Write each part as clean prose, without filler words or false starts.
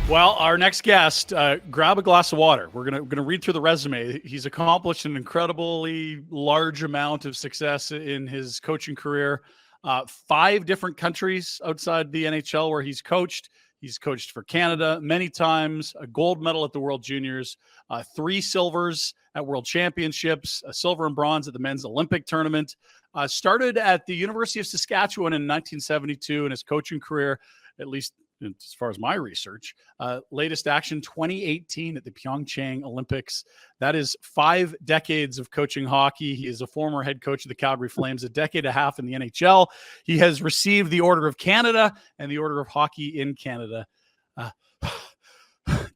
Well, our next guest, grab a glass of water. We're gonna read through the resume. He's accomplished an incredibly large amount of success in his coaching career. 5 different countries outside the NHL where he's coached. He's coached for Canada many times, a gold medal at the World Juniors, 3 silvers at World Championships, a silver and bronze at the Men's Olympic Tournament. Started at the University of Saskatchewan in 1972 in his coaching career, at least as far as my research. Latest action 2018 at the Pyeongchang Olympics. That is 5 decades of coaching hockey. He is a former head coach of the Calgary Flames, a decade and a half in the NHL. He has received the Order of Canada and the Order of Hockey in Canada.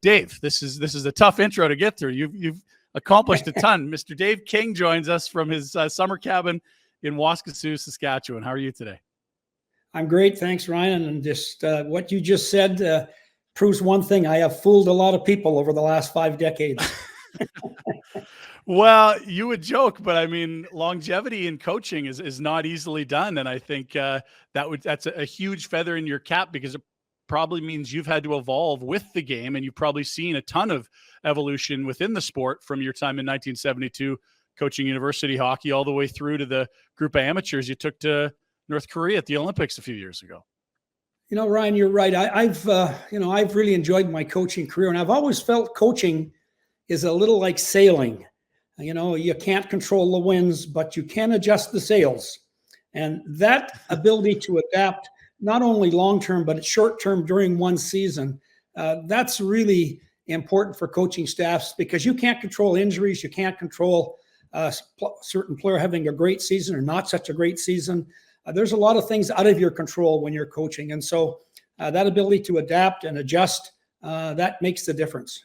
Dave, this is a tough intro to get through. You've accomplished a ton. Mr. Dave King joins us from his summer cabin in Waskesiu, Saskatchewan. How are you today? I'm great. Thanks, Ryan. And just what you just said proves one thing. I have fooled a lot of people over the last 5 decades. Well, you would joke, but I mean, longevity in coaching is not easily done. And I think that's a huge feather in your cap, because it probably means you've had to evolve with the game, and you've probably seen a ton of evolution within the sport from your time in 1972 coaching university hockey all the way through to the group of amateurs you took to North Korea at the Olympics a few years ago. You know, Ryan, you're right. I've really enjoyed my coaching career, and I've always felt coaching is a little like sailing. You know, you can't control the winds, but you can adjust the sails. And that ability to adapt, not only long-term, but short-term during one season, that's really important for coaching staffs, because you can't control injuries. You can't control certain player having a great season or not such a great season. There's a lot of things out of your control when you're coaching. And so that ability to adapt and adjust, that makes the difference.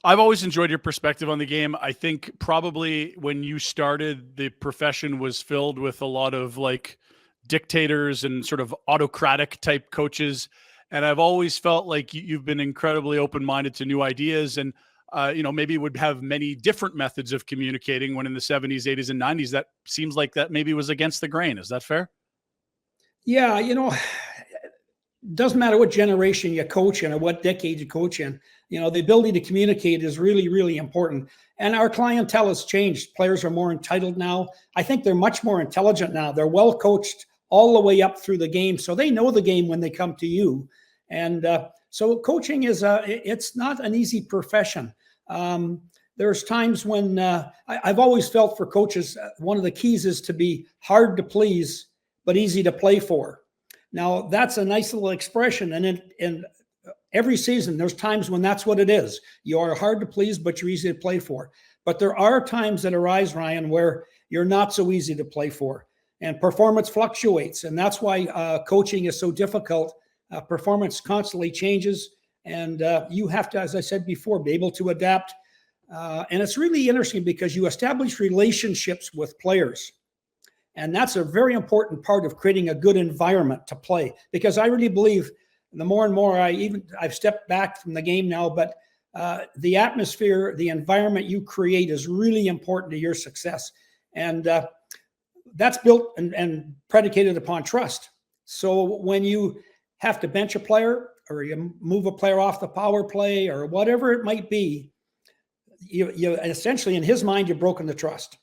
I've always enjoyed your perspective on the game. I think probably when you started, the profession was filled with a lot of like dictators and sort of autocratic type coaches. And I've always felt like you've been incredibly open-minded to new ideas, and maybe would have many different methods of communicating, when in the 70s, 80s, and 90s, that seems like that maybe was against the grain. Is that fair? Yeah, doesn't matter what generation you coach in or what decade you coach in, the ability to communicate is really, really important. And our clientele has changed. Players are more entitled now. I think they're much more intelligent now. They're well coached all the way up through the game. So they know the game when they come to you. And so coaching it's not an easy profession. There's times when I've always felt for coaches, one of the keys is to be hard to please, but easy to play for. Now, that's a nice little expression. And in every season, there's times when that's what it is. You are hard to please, but you're easy to play for. But there are times that arise, Ryan, where you're not so easy to play for. And performance fluctuates. And that's why coaching is so difficult. Performance constantly changes. And you have to, as I said before, be able to adapt. And it's really interesting because you establish relationships with players. And that's a very important part of creating a good environment to play. Because I really believe the more and more I've stepped back from the game now, but the atmosphere, the environment you create is really important to your success. And that's built and predicated upon trust. So when you have to bench a player, or you move a player off the power play, or whatever it might be, you essentially, in his mind, you've broken the trust.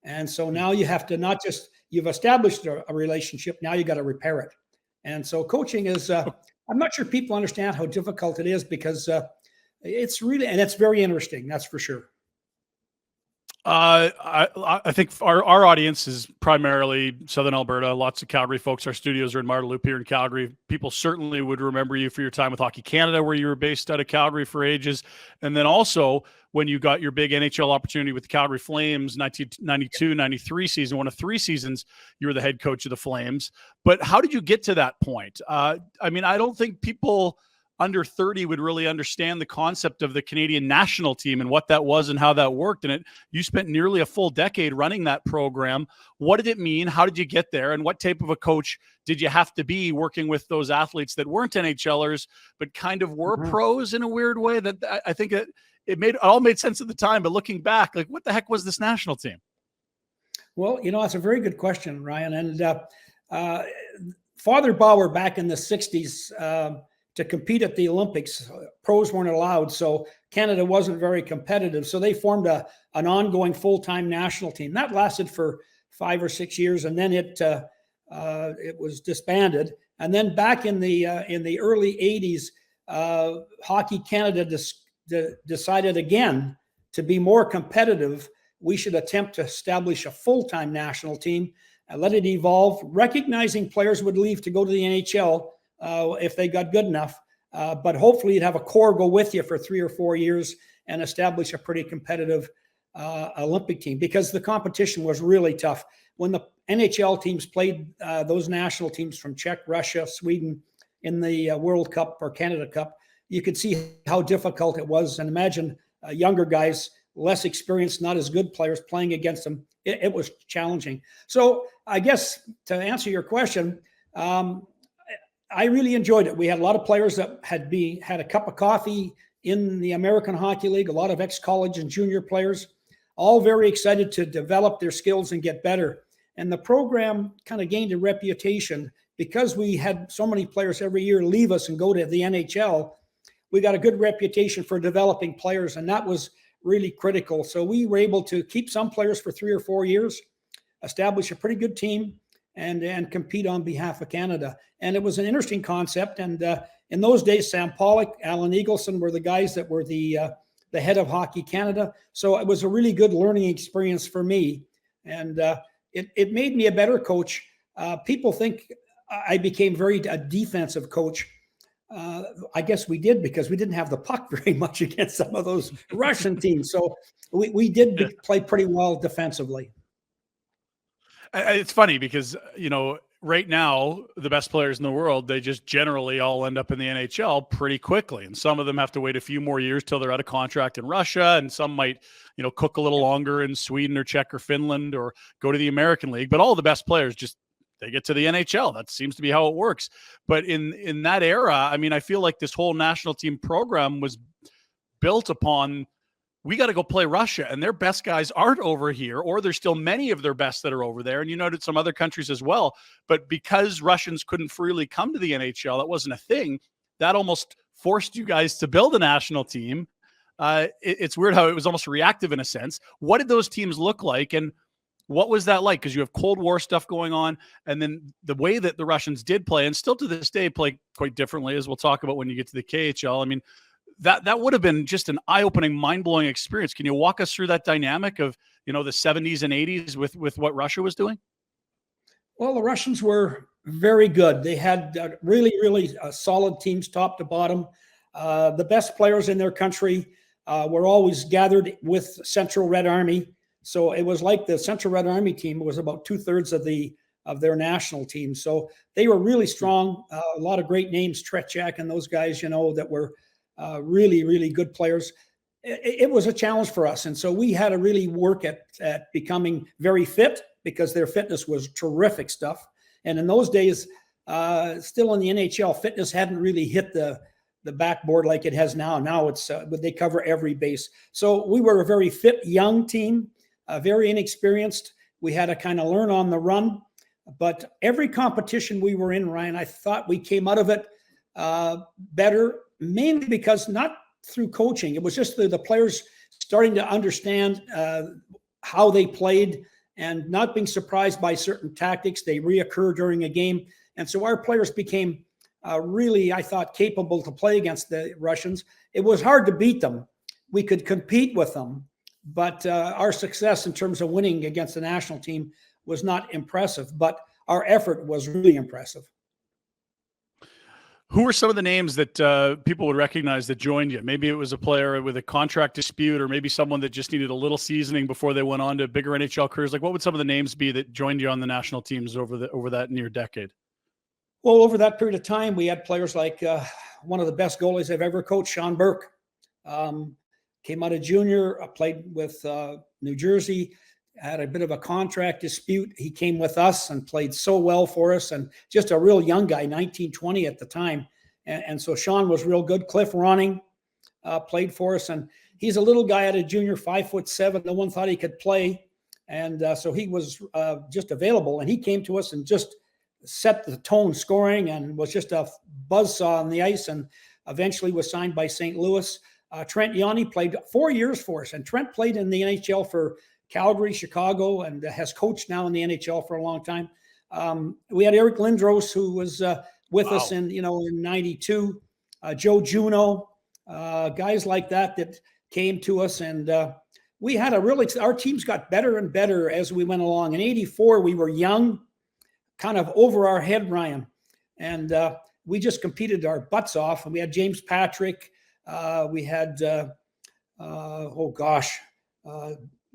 And so now you have to you've established a relationship, now you got to repair it. And so coaching is, I'm not sure people understand how difficult it is, because it's really, and it's very interesting, that's for sure. I think our audience is primarily Southern Alberta. Lots of Calgary folks. Our studios are in Marda Loop here in Calgary. People certainly would remember you for your time with Hockey Canada, where you were based out of Calgary for ages. And then also when you got your big NHL opportunity with the Calgary Flames, 1992-93 season, one of 3 seasons, you were the head coach of the Flames. But how did you get to that point? I don't think people under 30 would really understand the concept of the Canadian national team and what that was and how that worked. And you spent nearly a full decade running that program. What did it mean? How did you get there? And what type of a coach did you have to be, working with those athletes that weren't NHLers, but kind of were pros in a weird way? That I think it all made sense at the time, but looking back, like, what the heck was this national team? Well, that's a very good question, Ryan. And Father Bauer back in the 60s, to compete at the Olympics, pros weren't allowed. So Canada wasn't very competitive. So they formed an ongoing full-time national team. That lasted for 5 or 6 years, and then it was disbanded. And then back in the early 80s, Hockey Canada decided again to be more competitive. We should attempt to establish a full-time national team and let it evolve, recognizing players would leave to go to the NHL if they got good enough. But hopefully you'd have a core go with you for 3 or 4 years and establish a pretty competitive Olympic team, because the competition was really tough. When the NHL teams played those national teams from Czech, Russia, Sweden in the World Cup or Canada Cup, you could see how difficult it was. And imagine younger guys, less experienced, not as good players playing against them. It was challenging. So I guess to answer your question, I really enjoyed it. We had a lot of players that had a cup of coffee in the American Hockey League, a lot of ex-college and junior players, all very excited to develop their skills and get better. And the program kind of gained a reputation because we had so many players every year leave us and go to the NHL. We got a good reputation for developing players, and that was really critical. So we were able to keep some players for 3 or 4 years, establish a pretty good team, and compete on behalf of Canada. And it was an interesting concept. And in those days, Sam Pollock, Alan Eagleson were the guys that were the head of Hockey Canada. So it was a really good learning experience for me. And it made me a better coach. People think I became a defensive coach. I guess we did, because we didn't have the puck very much against some of those Russian teams. So we did play pretty well defensively. It's funny because, right now, the best players in the world, they just generally all end up in the NHL pretty quickly. And some of them have to wait a few more years till they're out of contract in Russia. And some might, cook a little longer in Sweden or Czech or Finland, or go to the American League. But all the best players they get to the NHL. That seems to be how it works. But in that era, I feel like this whole national team program was built upon, we got to go play Russia, and their best guys aren't over here, or there's still many of their best that are over there. And you noted some other countries as well. But because Russians couldn't freely come to the NHL, that wasn't a thing. That almost forced you guys to build a national team. It's weird how it was almost reactive in a sense. What did those teams look like, and what was that like? Because you have Cold War stuff going on, and then the way that the Russians did play, and still to this day play quite differently, as we'll talk about when you get to the KHL. That would have been just an eye-opening, mind-blowing experience. Can you walk us through that dynamic of, the 70s and 80s with what Russia was doing? Well, the Russians were very good. They had really, really solid teams, top to bottom. The best players in their country were always gathered with Central Red Army. So it was like the Central Red Army team was about 2/3 of their national team. So they were really strong. A lot of great names, Tretiak and those guys, that were really, really good players. It was a challenge for us. And so we had to really work at becoming very fit, because their fitness was terrific stuff. And in those days, still in the NHL, fitness hadn't really hit the backboard like it has now. Now it's they cover every base. So we were a very fit young team, very inexperienced. We had to kind of learn on the run. But every competition we were in, Ryan, I thought we came out of it better, mainly because not through coaching. It was just the players starting to understand how they played and not being surprised by certain tactics. They reoccur during a game. And so our players became really, I thought, capable to play against the Russians. It was hard to beat them. We could compete with them, but our success in terms of winning against the national team was not impressive, but our effort was really impressive. Who were some of the names that people would recognize that joined you? Maybe it was a player with a contract dispute, or maybe someone that just needed a little seasoning before they went on to bigger NHL careers. Like, what would some of the names be that joined you on the national teams over that near decade? Well, over that period of time, we had players like one of the best goalies I've ever coached, Sean Burke. Came out of junior, played with New Jersey, had a bit of a contract dispute. He came with us and played so well for us, and just a real young guy, 19, 20 at the time. And so Sean was real good. Cliff Ronning played for us, and he's a little guy out of junior, 5'7". No one thought he could play. And so he was just available, and he came to us and just set the tone scoring and was just a buzzsaw on the ice, and eventually was signed by St. Louis. Trent Yanni played 4 years for us, and Trent played in the NHL for Calgary, Chicago, and has coached now in the NHL for a long time. We had Eric Lindros, who was with us in '92. Joe Juno, guys like that came to us, and we had our teams got better and better as we went along. In '84, we were young, kind of over our head, Ryan, and we just competed our butts off. And we had James Patrick, we had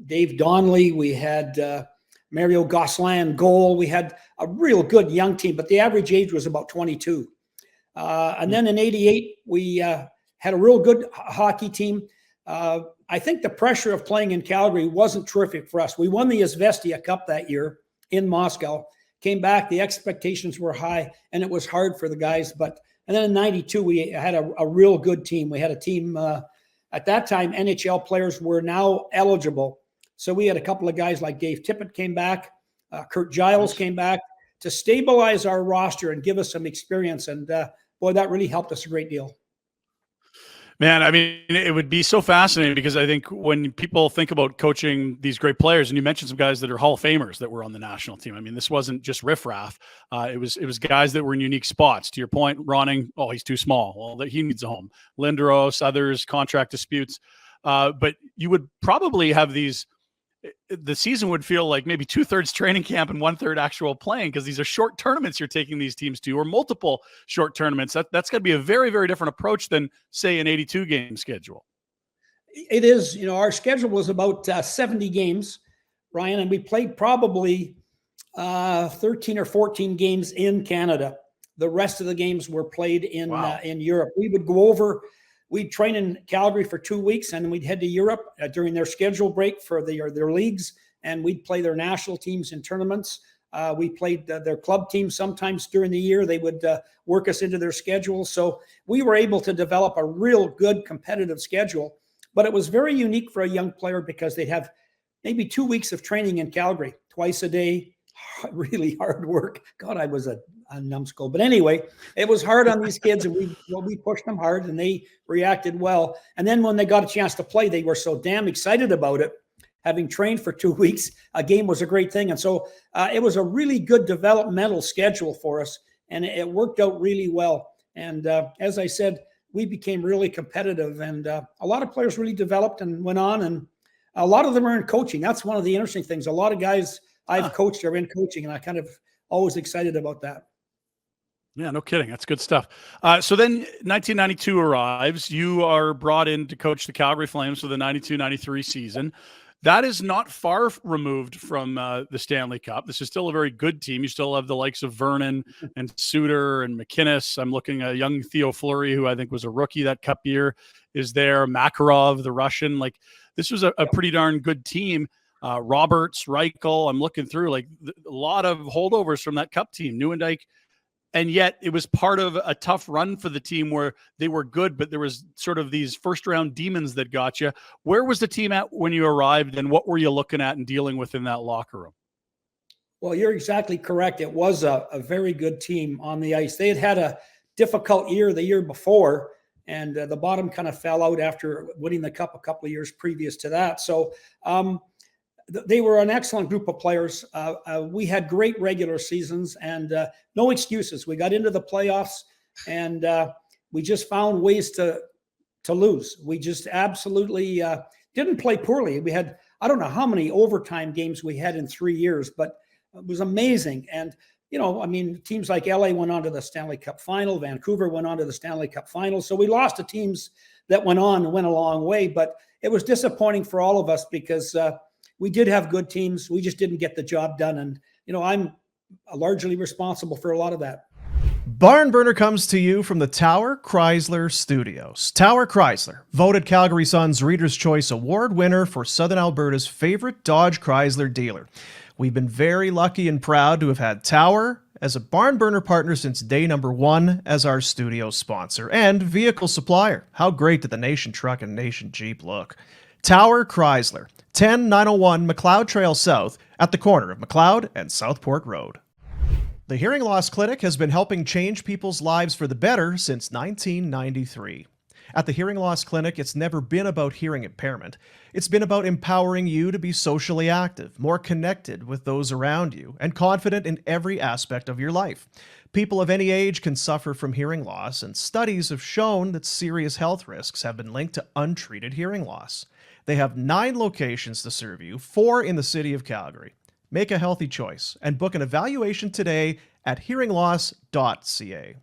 Dave Donnelly, we had Mario Gosselin goal. We had a real good young team, but the average age was about 22. And then in '88, we had a real good hockey team. I think the pressure of playing in Calgary wasn't terrific for us. We won the Izvestia Cup that year in Moscow, came back, the expectations were high, and it was hard for the guys. And then in '92, we had a real good team. We had a team, at that time, NHL players were now eligible. So we had a couple of guys like Dave Tippett came back, Kurt Giles came back to stabilize our roster and give us some experience. And boy, that really helped us a great deal. Man, I mean, it would be so fascinating because I think when people think about coaching these great players, and you mentioned some guys that are Hall of Famers that were on the national team. I mean, this wasn't just riffraff. It was guys that were in unique spots. To your point, Ronning, he's too small. Well, he needs a home. Lindros, others, contract disputes. But you would probably have the season would feel like maybe 2/3 training camp and 1/3 actual playing, because these are short tournaments you're taking these teams to, or multiple short tournaments. That's going to be a very, very different approach than, say, an 82 game schedule. It is. Our schedule was about 70 games, Ryan, and we played probably 13 or 14 games in Canada. The rest of the games were played in Europe. We would go over. We'd train in Calgary for 2 weeks, and then we'd head to Europe during their schedule break for their leagues, and we'd play their national teams in tournaments. We played their club teams sometimes during the year. They would work us into their schedule. So we were able to develop a real good competitive schedule, but it was very unique for a young player because they'd have maybe 2 weeks of training in Calgary, twice a day, really hard work. God, I was a numbskull. But anyway, it was hard on these kids, and we pushed them hard, and they reacted well. And then when they got a chance to play, they were so damn excited about it. Having trained for 2 weeks, a game was a great thing. And so it was a really good developmental schedule for us, and it worked out really well. And as I said, we became really competitive, and a lot of players really developed and went on, and a lot of them are in coaching. That's one of the interesting things. A lot of guys I've coached are in coaching, and I kind of always excited about that. Yeah, no kidding. That's good stuff. So then 1992 arrives. You are brought in to coach the Calgary Flames for the 92-93 season. That is not far removed from the Stanley Cup. This is still a very good team. You still have the likes of Vernon and Suter and McInnes. I'm looking at young Theo Fleury, who I think was a rookie that Cup year, is there. Makarov, the Russian. Like, this was a pretty darn good team. Roberts, Reichel. I'm looking through a lot of holdovers from that Cup team. Nieuwendyk. And yet it was part of a tough run for the team where they were good, but there was sort of these first round demons that got you. Where was the team at when you arrived, and what were you looking at and dealing with in that locker room? Well, you're exactly correct. It was a very good team on the ice. They had a difficult year the year before, and the bottom kind of fell out after winning the Cup a couple of years previous to that. So they were an excellent group of players. We had great regular seasons, and no excuses. We got into the playoffs, and we just found ways to lose. We just absolutely didn't play poorly. We had, I don't know how many overtime games we had in 3 years, but it was amazing. And, teams like LA went on to the Stanley Cup final. Vancouver went on to the Stanley Cup final. So we lost to teams that went on and went a long way, but it was disappointing for all of us because we did have good teams. We just didn't get the job done. And, I'm largely responsible for a lot of that. Barn Burner comes to you from the Tower Chrysler Studios. Tower Chrysler, voted Calgary Sun's Reader's Choice Award winner for Southern Alberta's favorite Dodge Chrysler dealer. We've been very lucky and proud to have had Tower as a Barn Burner partner since day number one as our studio sponsor and vehicle supplier. How great did the Nation Truck and Nation Jeep look? Tower Chrysler, 10901 McLeod Trail South at the corner of McLeod and Southport Road. The Hearing Loss Clinic has been helping change people's lives for the better since 1993. At the Hearing Loss Clinic, it's never been about hearing impairment. It's been about empowering you to be socially active, more connected with those around you, and confident in every aspect of your life. People of any age can suffer from hearing loss, and studies have shown that serious health risks have been linked to untreated hearing loss. They have 9 locations to serve you, 4 in the city of Calgary. Make a healthy choice and book an evaluation today at hearingloss.ca.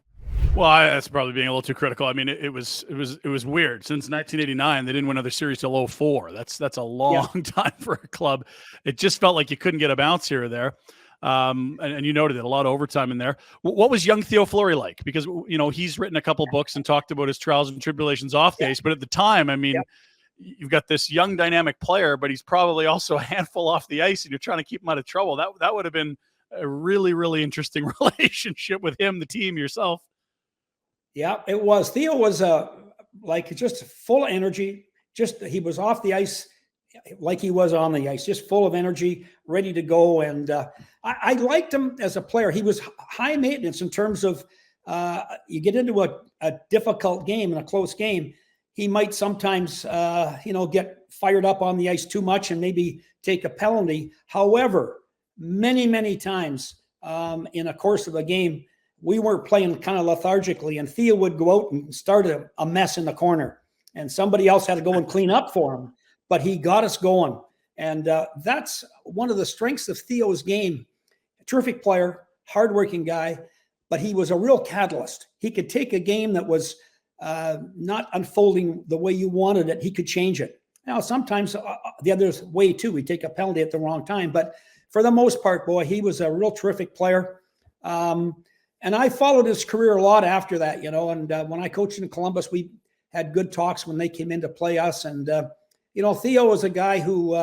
Well, that's probably being a little too critical. I mean, it was weird. Since 1989, they didn't win another series till 2004. That's a long time for a club. It just felt like you couldn't get a bounce here or there. And you noted it, a lot of overtime in there. What was young Theo Fleury like? Because, he's written a couple books and talked about his trials and tribulations off the ice. But at the time, I mean, you've got this young dynamic player, but he's probably also a handful off the ice, and you're trying to keep him out of trouble. That would have been a really, really interesting relationship with him, the team, yourself. Yeah, it was. Theo was just full of energy. He was off the ice like he was on the ice, just full of energy, ready to go. And I liked him as a player. He was high maintenance in terms of you get into a difficult game and a close game, he might sometimes get fired up on the ice too much and maybe take a penalty. However, many times in a course of a game, we were playing kind of lethargically, and Theo would go out and start a mess in the corner, and somebody else had to go and clean up for him. But he got us going, and that's one of the strengths of Theo's game. A terrific player, hardworking guy, but he was a real catalyst. He could take a game that was not unfolding the way you wanted it. He could change it. Now, sometimes the other way too. We take a penalty at the wrong time, but for the most part, boy, he was a real terrific player. And I followed his career a lot after that, and when I coached in Columbus, we had good talks when they came in to play us. And, Theo was a guy who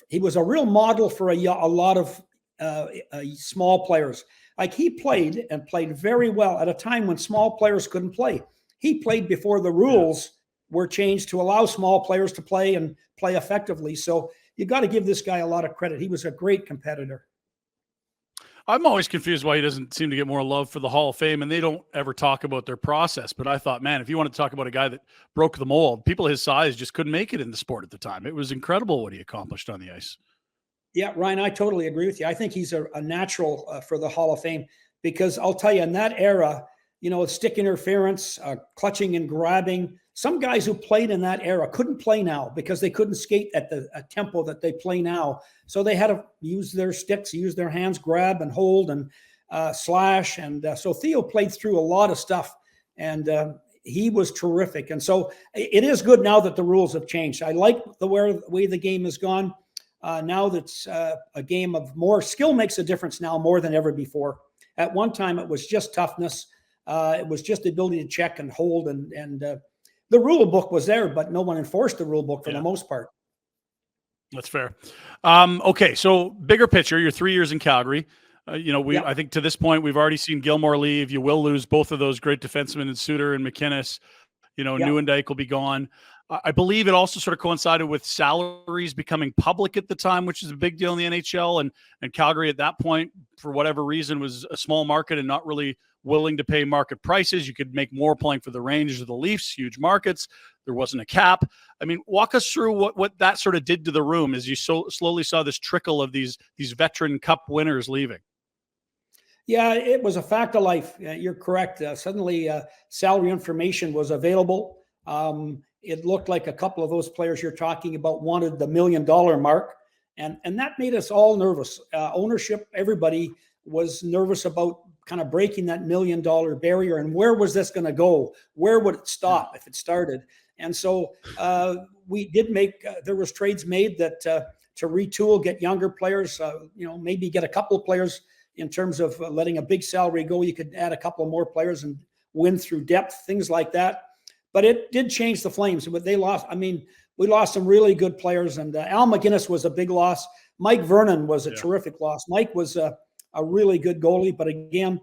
he was a real model for a lot of small players. Like, he played very well at a time when small players couldn't play. He played before the rules were changed to allow small players to play and play effectively. So you got to give this guy a lot of credit. He was a great competitor. I'm always confused why he doesn't seem to get more love for the Hall of Fame, and they don't ever talk about their process. But I thought, man, if you want to talk about a guy that broke the mold, people his size just couldn't make it in the sport at the time. It was incredible what he accomplished on the ice. Yeah, Ryan, I totally agree with you. I think he's a natural for the Hall of Fame, because I'll tell you, in that era, stick interference, clutching and grabbing, some guys who played in that era couldn't play now because they couldn't skate at the tempo that they play now. So they had to use their sticks, use their hands, grab and hold and slash. And so Theo played through a lot of stuff, and he was terrific. And so it is good now that the rules have changed. I like the way the game has gone. Now that's a game of more skill makes a difference now more than ever before. At one time, it was just toughness. It was just the ability to check and hold, and the rule book was there, but no one enforced the rule book for the most part. That's fair. Okay, so bigger picture, you're 3 years in Calgary. I think to this point, we've already seen Gilmore leave. You will lose both of those great defensemen in Suter and McInnes. Nieuwendyk will be gone. I believe it also sort of coincided with salaries becoming public at the time, which is a big deal in the NHL. And Calgary at that point, for whatever reason, was a small market and not really willing to pay market prices. You could make more playing for the Rangers or the Leafs, huge markets. There wasn't a cap. I mean, walk us through what that sort of did to the room as you slowly saw this trickle of these veteran cup winners leaving. Yeah, it was a fact of life. You're correct. Suddenly, salary information was available. It looked like a couple of those players you're talking about wanted the $1 million mark. And that made us all nervous. Ownership, everybody was nervous about kind of breaking that $1 million barrier. And where was this going to go? Where would it stop if it started? And so we did make, there was trades made that to retool, get younger players, maybe get a couple of players in terms of letting a big salary go. You could add a couple of more players and win through depth, things like that. But it did change the Flames. But they lost. I mean, we lost some really good players, and Al McGinnis was a big loss. Mike Vernon was a terrific loss. Mike was a really good goalie, but again,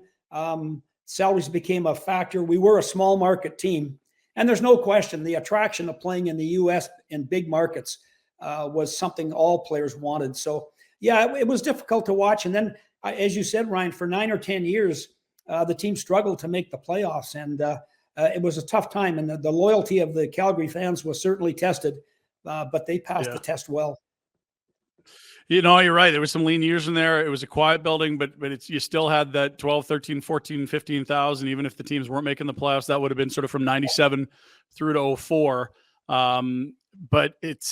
salaries became a factor. We were a small market team, and there's no question the attraction of playing in the U.S. in big markets was something all players wanted. So, yeah, it was difficult to watch. And then as you said, Ryan, for 9 or 10 years, the team struggled to make the playoffs, and it was a tough time. And the loyalty of the Calgary fans was certainly tested, but they passed the test well. You know, you're right. There was some lean years in there. It was a quiet building, but you still had that 12, 13, 14, 15,000. Even if the teams weren't making the playoffs, that would have been sort of from 97 through to 04. But it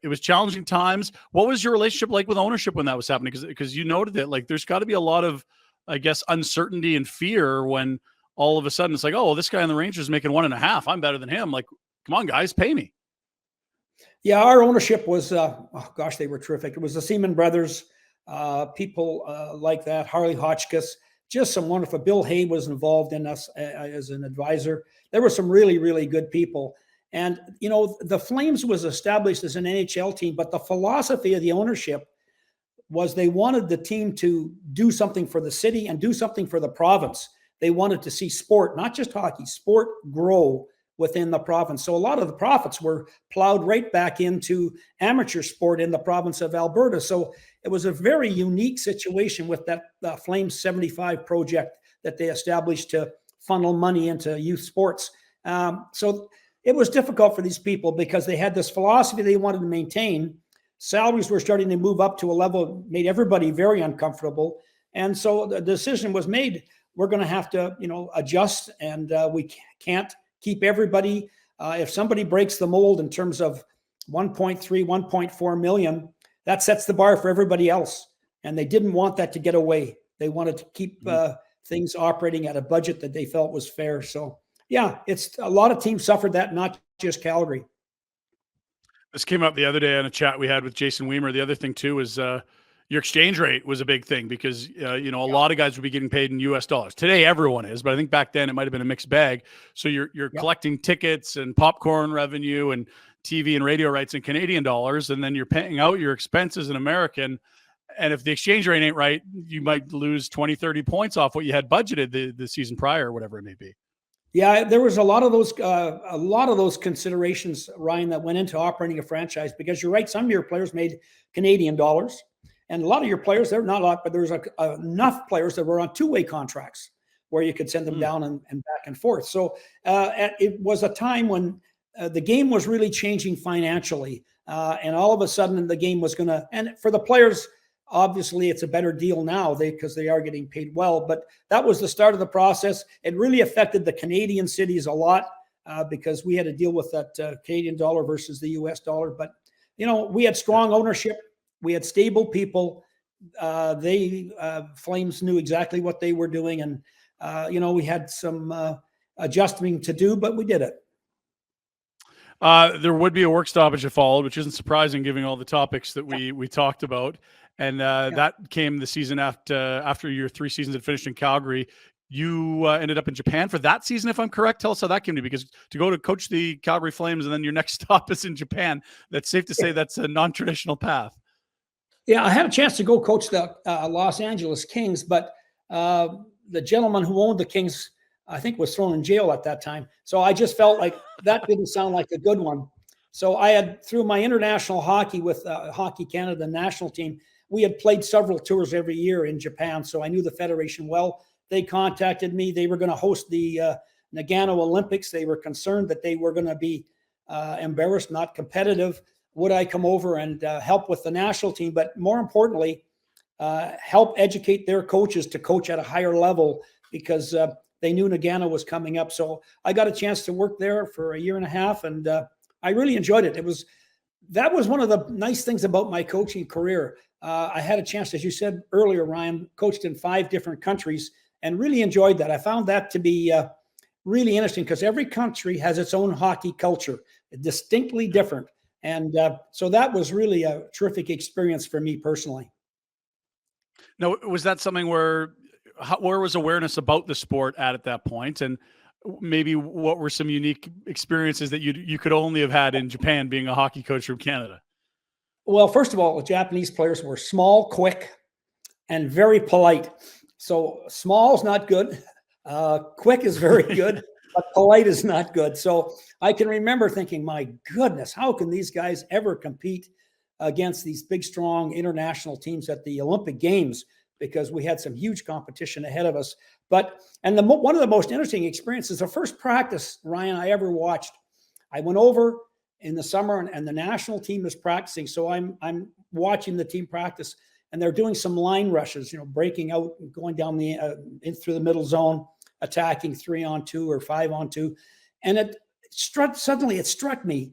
was challenging times. What was your relationship like with ownership when that was happening? Because you noted that, like, there's got to be a lot of, I guess, uncertainty and fear when all of a sudden it's like, oh, well, this guy in the Rangers is making 1.5. I'm better than him. Like, come on, guys, pay me. Yeah, our ownership was, they were terrific. It was the Seaman brothers, people like that, Harley Hotchkiss, just some wonderful. Bill Hay was involved in us as an advisor. There were some really, really good people. And, you know, the Flames was established as an NHL team, but the philosophy of the ownership was they wanted the team to do something for the city and do something for the province. They wanted to see sport, not just hockey, sport grow within the province. So a lot of the profits were plowed right back into amateur sport in the province of Alberta. So it was a very unique situation with that Flames 75 project that they established to funnel money into youth sports. So it was difficult for these people because they had this philosophy they wanted to maintain. Salaries were starting to move up to a level that made everybody very uncomfortable. And so the decision was made, we're going to have to, adjust, and we can't keep everybody. If somebody breaks the mold in terms of 1.3, 1.4 million, that sets the bar for everybody else. And they didn't want that to get away. They wanted to keep things operating at a budget that they felt was fair. So, yeah, it's a lot of teams suffered that, not just Calgary. This came up the other day on a chat we had with Jason Weimer. The other thing, too, is your exchange rate was a big thing because, a lot of guys would be getting paid in U.S. dollars. Today, everyone is, but I think back then it might have been a mixed bag. So you're collecting tickets and popcorn revenue and TV and radio rights in Canadian dollars, and then you're paying out your expenses in American. And if the exchange rate ain't right, you might lose 20, 30 points off what you had budgeted the season prior or whatever it may be. Yeah, there was a lot of those considerations, Ryan, that went into operating a franchise, because you're right. Some of your players made Canadian dollars, and a lot of your players, they're not a lot, but there's enough players that were on two-way contracts where you could send them down and back and forth. So it was a time when the game was really changing financially, and all of a sudden the game was going to, and for the players, obviously it's a better deal now because they are getting paid well, but that was the start of the process. It really affected the Canadian cities a lot because we had to deal with that Canadian dollar versus the US dollar. But, we had strong ownership. We had stable people. Flames knew exactly what they were doing. And, we had some adjusting to do, but we did it. There would be a work stoppage that followed, which isn't surprising given all the topics that we talked about. And that came the season after your 3 seasons had finished in Calgary. You ended up in Japan for that season, if I'm correct. Tell us how that came to be, because to go to coach the Calgary Flames and then your next stop is in Japan, that's safe to say that's a non-traditional path. Yeah, I had a chance to go coach the Los Angeles Kings, but the gentleman who owned the Kings, I think, was thrown in jail at that time. So I just felt like that didn't sound like a good one. So I had, through my international hockey with Hockey Canada national team, we had played several tours every year in Japan. So I knew the federation well. They contacted me. They were going to host the Nagano Olympics. They were concerned that they were going to be embarrassed, not competitive. Would I come over and help with the national team? But more importantly, help educate their coaches to coach at a higher level, because they knew Nagano was coming up. So I got a chance to work there for a year and a half, and I really enjoyed it. That was one of the nice things about my coaching career. I had a chance, as you said earlier, Ryan, coached in 5 different countries and really enjoyed that. I found that to be really interesting because every country has its own hockey culture, distinctly different. And so that was really a terrific experience for me personally. Now, was that something where was awareness about the sport at that point? And maybe what were some unique experiences that you could only have had in Japan being a hockey coach from Canada? Well, first of all, the Japanese players were small, quick, and very polite. So small is not good. Quick is very good, but polite is not good. So I can remember thinking, my goodness, how can these guys ever compete against these big, strong international teams at the Olympic Games? because we had some huge competition ahead of us. But, and one of the most interesting experiences, the first practice, Ryan, I ever watched, I went over in the summer and the national team is practicing. So I'm watching the team practice, and they're doing some line rushes, breaking out and going down in through the middle zone, attacking 3-on-2 or 5-on-2. And suddenly it struck me.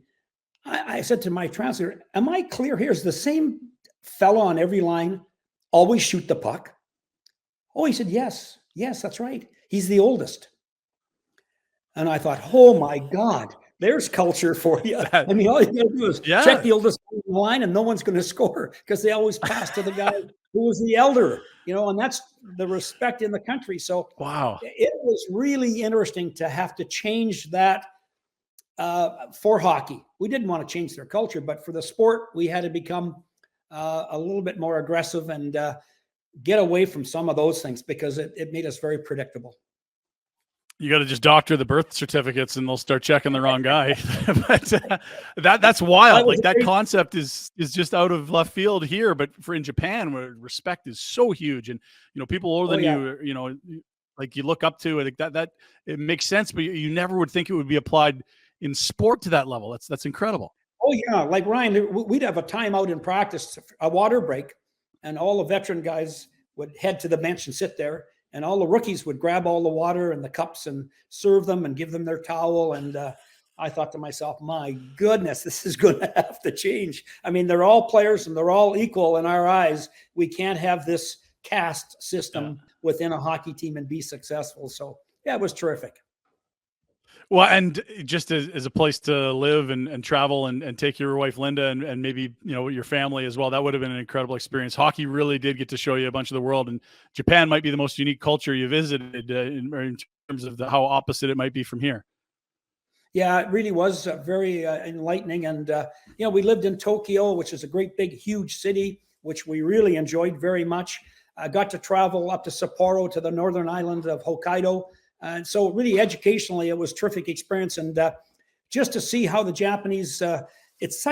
I said to my translator, am I clear here? Is the same fellow on every line always shoot the puck? Oh, he said, yes, that's right. He's the oldest. And I thought, oh my God, there's culture for you. I mean, all you gotta do is check the oldest line and no one's going to score because they always pass to the guy who was the elder, and that's the respect in the country. So wow, it was really interesting to have to change that for hockey. We didn't want to change their culture, but for the sport, we had to become a little bit more aggressive and get away from some of those things because it made us very predictable. You got to just doctor the birth certificates and they'll start checking the wrong guy. But that's wild. Like that concept is just out of left field here, but in Japan where respect is so huge and, people older than you, like you look up to, I think that it makes sense, but you never would think it would be applied in sport to that level. That's incredible. Oh yeah. Like Ryan, we'd have a timeout in practice, a water break, and all the veteran guys would head to the bench and sit there. And all the rookies would grab all the water and the cups and serve them and give them their towel. And I thought to myself, my goodness, this is going to have to change. I mean, they're all players and they're all equal in our eyes. We can't have this caste system within a hockey team and be successful. So yeah, it was terrific. Well, and just as a place to live and travel and take your wife, Linda, and maybe, your family as well, that would have been an incredible experience. Hockey really did get to show you a bunch of the world, and Japan might be the most unique culture you visited in terms of how opposite it might be from here. Yeah, it really was very enlightening. And, we lived in Tokyo, which is a great, big, huge city, which we really enjoyed very much. I got to travel up to Sapporo to the northern island of Hokkaido. And so really educationally, it was a terrific experience. And just to see how the Japanese, it's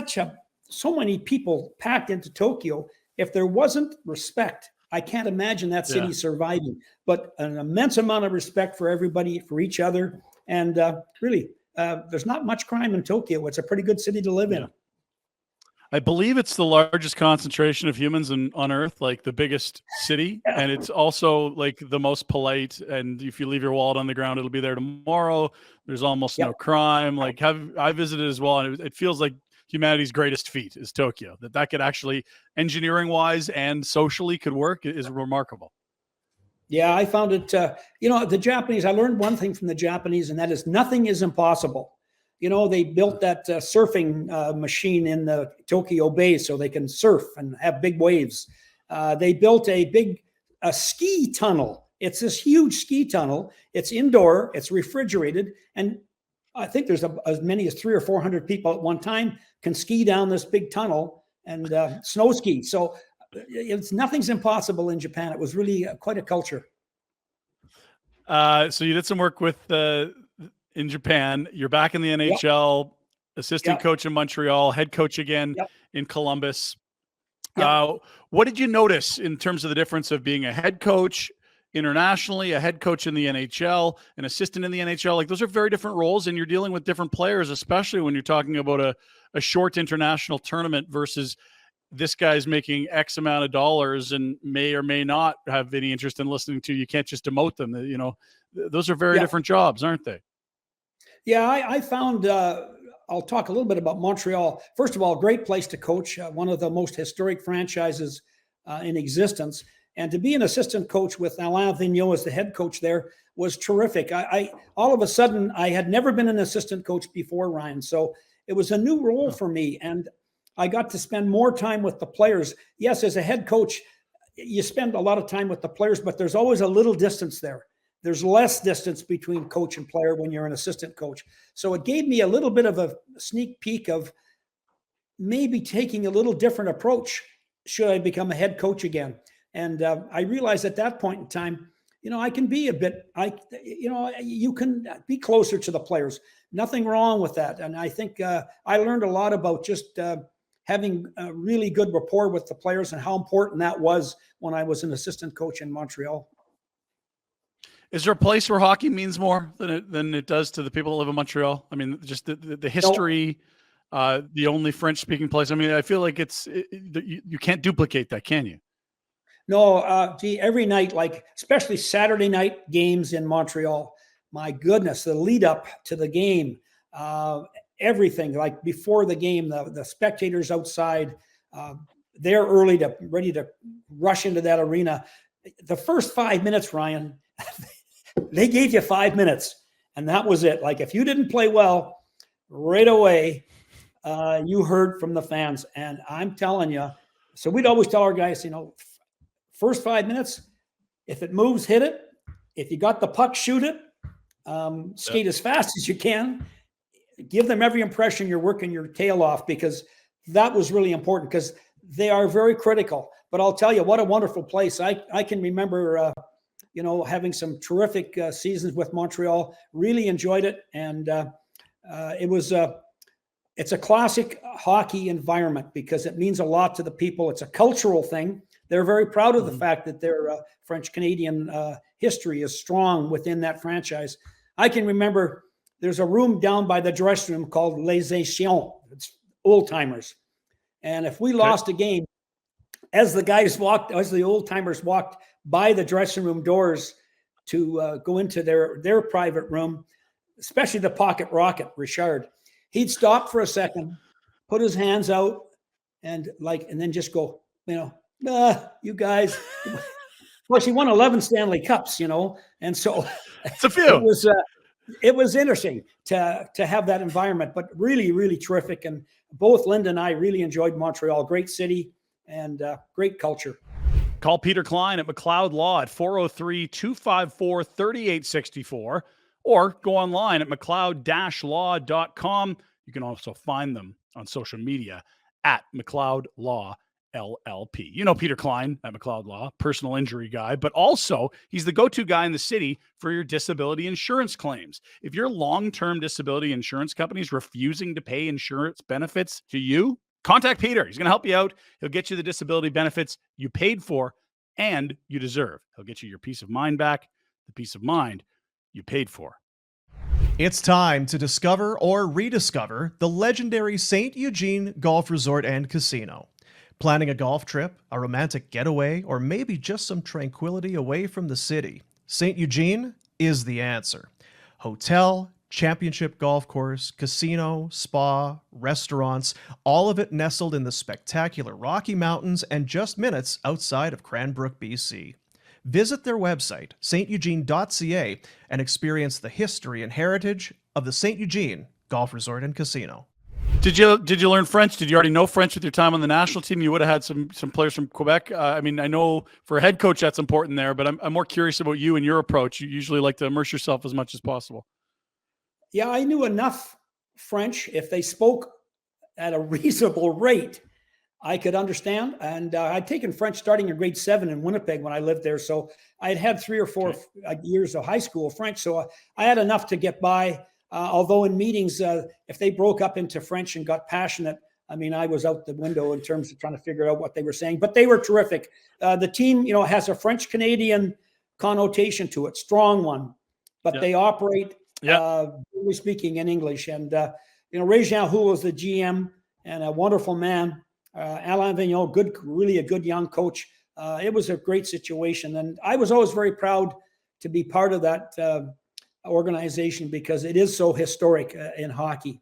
so many people packed into Tokyo. If there wasn't respect, I can't imagine that city surviving, but an immense amount of respect for everybody, for each other. And really, there's not much crime in Tokyo. It's a pretty good city to live in. I believe it's the largest concentration of humans on Earth, like the biggest city. And it's also like the most polite. And if you leave your wallet on the ground, it'll be there tomorrow. There's almost no crime. Like I visited as well. And it feels like humanity's greatest feat is Tokyo. That could actually, engineering wise and socially, could work is remarkable. Yeah, I found it, the Japanese, I learned one thing from the Japanese, and that is nothing is impossible. They built that surfing machine in the Tokyo Bay so they can surf and have big waves. They built a ski tunnel. It's this huge ski tunnel. It's indoor. It's refrigerated. And I think there's as many as 300 or 400 people at one time can ski down this big tunnel and snow ski. So nothing's impossible in Japan. It was really quite a culture. So you did some work with in Japan. You're back in the NHL, assistant coach in Montreal, head coach again in Columbus. What did you notice in terms of the difference of being a head coach internationally, a head coach in the NHL, an assistant in the NHL? Like those are very different roles, and you're dealing with different players, especially when you're talking about a short international tournament versus this guy's making X amount of dollars and may or may not have any interest in listening to you. You can't just demote them. Those are very different jobs, aren't they? Yeah, I found, I'll talk a little bit about Montreal. First of all, great place to coach, one of the most historic franchises in existence. And to be an assistant coach with Alain Vigneault as the head coach there was terrific. I all of a sudden, I had never been an assistant coach before, Ryan. So it was a new role for me. And I got to spend more time with the players. Yes, as a head coach, you spend a lot of time with the players, but there's always a little distance there. There's less distance between coach and player when you're an assistant coach. So it gave me a little bit of a sneak peek of maybe taking a little different approach should I become a head coach again. And I realized at that point in time, I can be a bit, you can be closer to the players. Nothing wrong with that. And I think I learned a lot about just having a really good rapport with the players and how important that was when I was an assistant coach in Montreal. Is there a place where hockey means more than it does to the people that live in Montreal? I mean, just the history, the only French-speaking place. I mean, I feel like you can't duplicate that, can you? No, gee, every night, like especially Saturday night games in Montreal, my goodness, the lead up to the game, everything, like before the game, the spectators outside, they're ready to rush into that arena. The first 5 minutes, Ryan, they gave you 5 minutes, and that was it. Like if you didn't play well, right away, you heard from the fans. And I'm telling you, so we'd always tell our guys, first 5 minutes, if it moves, hit it. If you got the puck, shoot it. Skate as fast as you can. Give them every impression you're working your tail off, because that was really important, because they are very critical. But I'll tell you, what a wonderful place. I can remember, having some terrific seasons with Montreal. Really enjoyed it. And it's a classic hockey environment because it means a lot to the people. It's a cultural thing. They're very proud of the fact that their French-Canadian history is strong within that franchise. I can remember there's a room down by the dressing room called Les Anciens. It's old-timers. And if we lost a game, as the old-timers walked by the dressing room doors to go into their private room, especially the pocket rocket, Richard, he'd stop for a second, put his hands out, and then just go, you guys. Of course, he won 11 Stanley Cups, and so it's a few. It was interesting to have that environment, but really, really terrific. And both Linda and I really enjoyed Montreal. Great city and great culture. Call Peter Klein at McLeod Law at 403-254-3864 or go online at mcleod-law.com. You can also find them on social media at McLeod Law LLP. You know Peter Klein at McLeod Law, personal injury guy, but also he's the go-to guy in the city for your disability insurance claims. If your long-term disability insurance company is refusing to pay insurance benefits to you, contact Peter. He's going to help you out. He'll get you the disability benefits you paid for and you deserve. He'll get you your peace of mind back, the peace of mind you paid for. It's time to discover or rediscover the legendary St. Eugene Golf Resort and Casino. Planning a golf trip, a romantic getaway, or maybe just some tranquility away from the city, St. Eugene is the answer. Hotel, championship golf course, casino, spa, restaurants, all of it nestled in the spectacular Rocky Mountains and just minutes outside of Cranbrook, BC. Visit their website, steugene.ca, and experience the history and heritage of the St. Eugene Golf Resort and Casino. Did you learn French? Did you already know French with your time on the national team? You would have had some players from Quebec. I know for a head coach that's important there, but I'm more curious about you and your approach. You usually like to immerse yourself as much as possible. Yeah, I knew enough French. If they spoke at a reasonable rate, I could understand. And I'd taken French starting in grade 7 in Winnipeg when I lived there. So I'd had 3 or 4 years of high school French. So I had enough to get by. Although in meetings, if they broke up into French and got passionate, I was out the window in terms of trying to figure out what they were saying. But they were terrific. The team, has a French-Canadian connotation to it, strong one. But they operate, really speaking, in English. And, Régent, who was the GM and a wonderful man, Alain Vignon, really a good young coach. It was a great situation. And I was always very proud to be part of that organization because it is so historic in hockey.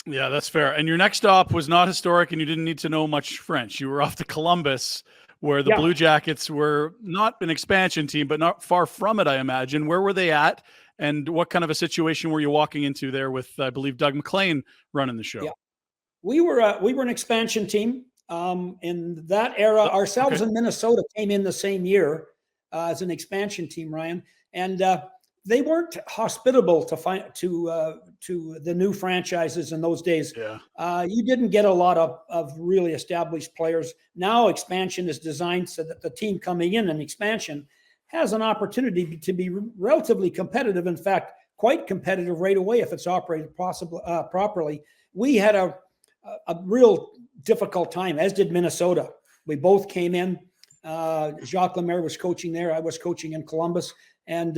Yeah, that's fair. And your next stop was not historic and you didn't need to know much French. You were off to Columbus, where the Blue Jackets were not an expansion team, but not far from it, I imagine. Where were they at? And what kind of a situation were you walking into there with, I believe, Doug McLean running the show? Yeah. We were an expansion team. In that era, ourselves and Minnesota came in the same year as an expansion team, Ryan. And they weren't hospitable to the new franchises in those days. Yeah. You didn't get a lot of really established players. Now expansion is designed so that the team coming in expansion has an opportunity to be relatively competitive. In fact, quite competitive right away if it's operated properly. We had a a real difficult time, as did Minnesota. We both came in. Jacques Lemaire was coaching there. I was coaching in Columbus, and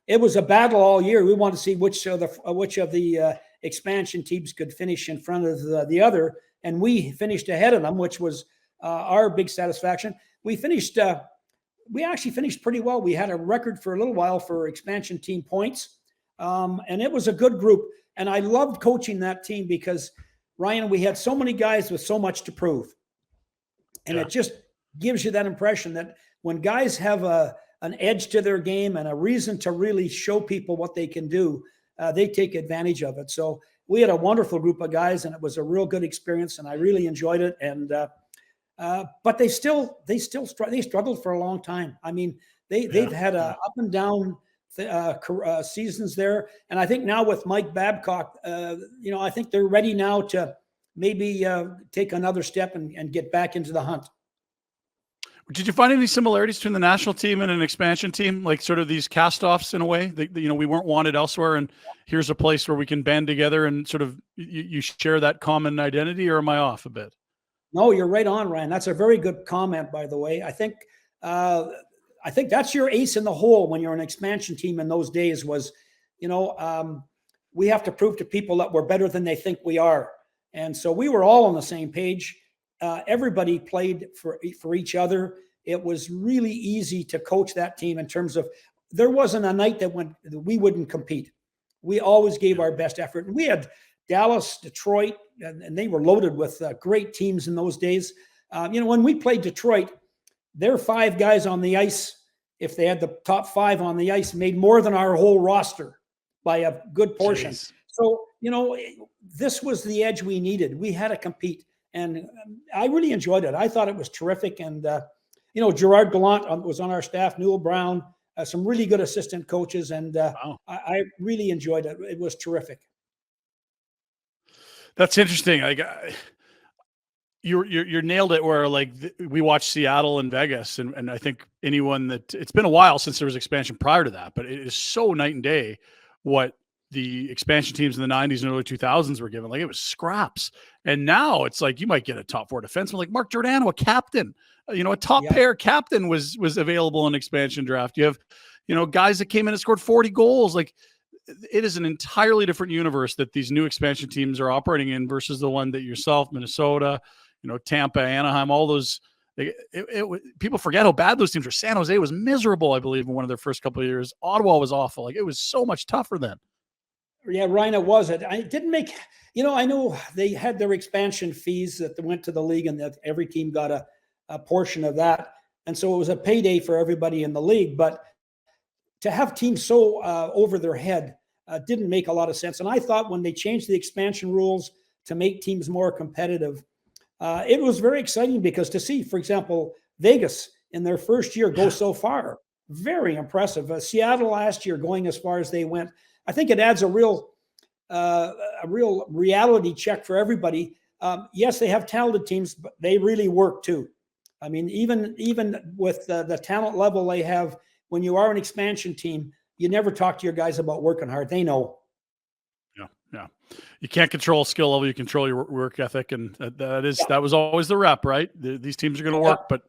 it was a battle all year. We wanted to see which of the expansion teams could finish in front of the other, and we finished ahead of them, which was our big satisfaction. We actually finished pretty well. We had a record for a little while for expansion team points, and it was a good group. And I loved coaching that team because, Ryan, we had so many guys with so much to prove, and it just gives you that impression that when guys have an edge to their game and a reason to really show people what they can do, they take advantage of it. So we had a wonderful group of guys, and it was a real good experience, and I really enjoyed it. And but they struggled for a long time. I mean, they've had a up and down seasons there, and I think now with Mike Babcock, I think they're ready now to maybe take another step and get back into the hunt. Did you find any similarities between the national team and an expansion team, like sort of these cast-offs in a way? We weren't wanted elsewhere, and here's a place where we can band together and sort of you share that common identity, or am I off a bit? No, you're right on, Ryan. That's a very good comment, by the way. I think that's your ace in the hole when you're an expansion team in those days was, we have to prove to people that we're better than they think we are. And so we were all on the same page. Everybody played for each other. It was really easy to coach that team in terms of there wasn't a night that we wouldn't compete. We always gave our best effort. And we had Dallas, Detroit, and they were loaded with great teams in those days. When we played Detroit, their 5 guys on the ice, if they had the top 5 on the ice, made more than our whole roster by a good portion. Jeez. So, this was the edge we needed. We had to compete. And I really enjoyed it. I thought it was terrific. And, Gerard Gallant was on our staff, Newell Brown, some really good assistant coaches. And wow. I really enjoyed it. It was terrific. That's interesting. You're nailed it where we watched Seattle and Vegas. And I think it's been a while since there was expansion prior to that, but it is so night and day what the expansion teams in the 90s and early 2000s were given. It was scraps. And now it's like you might get a top 4 defenseman like Mark Giordano, a captain. A top pair captain was available in expansion draft. You have, guys that came in and scored 40 goals. It is an entirely different universe that these new expansion teams are operating in versus the one that yourself, Minnesota, Tampa, Anaheim, all those. People forget how bad those teams were. San Jose was miserable, I believe, in one of their first couple of years. Ottawa was awful. It was so much tougher then. Yeah, Ryan, it was. I didn't make, I know they had their expansion fees that went to the league and that every team got a portion of that. And so it was a payday for everybody in the league. But to have teams so over their head didn't make a lot of sense. And I thought when they changed the expansion rules to make teams more competitive, it was very exciting because to see, for example, Vegas in their first year go so far, very impressive. Seattle last year going as far as they went. I think it adds a real reality check for everybody. Yes, they have talented teams, but they really work too. I mean, even with the talent level they have, when you are an expansion team, you never talk to your guys about working hard. They know. Yeah. You can't control skill level. You control your work ethic. And that was always the rep, right? These teams are going to work, but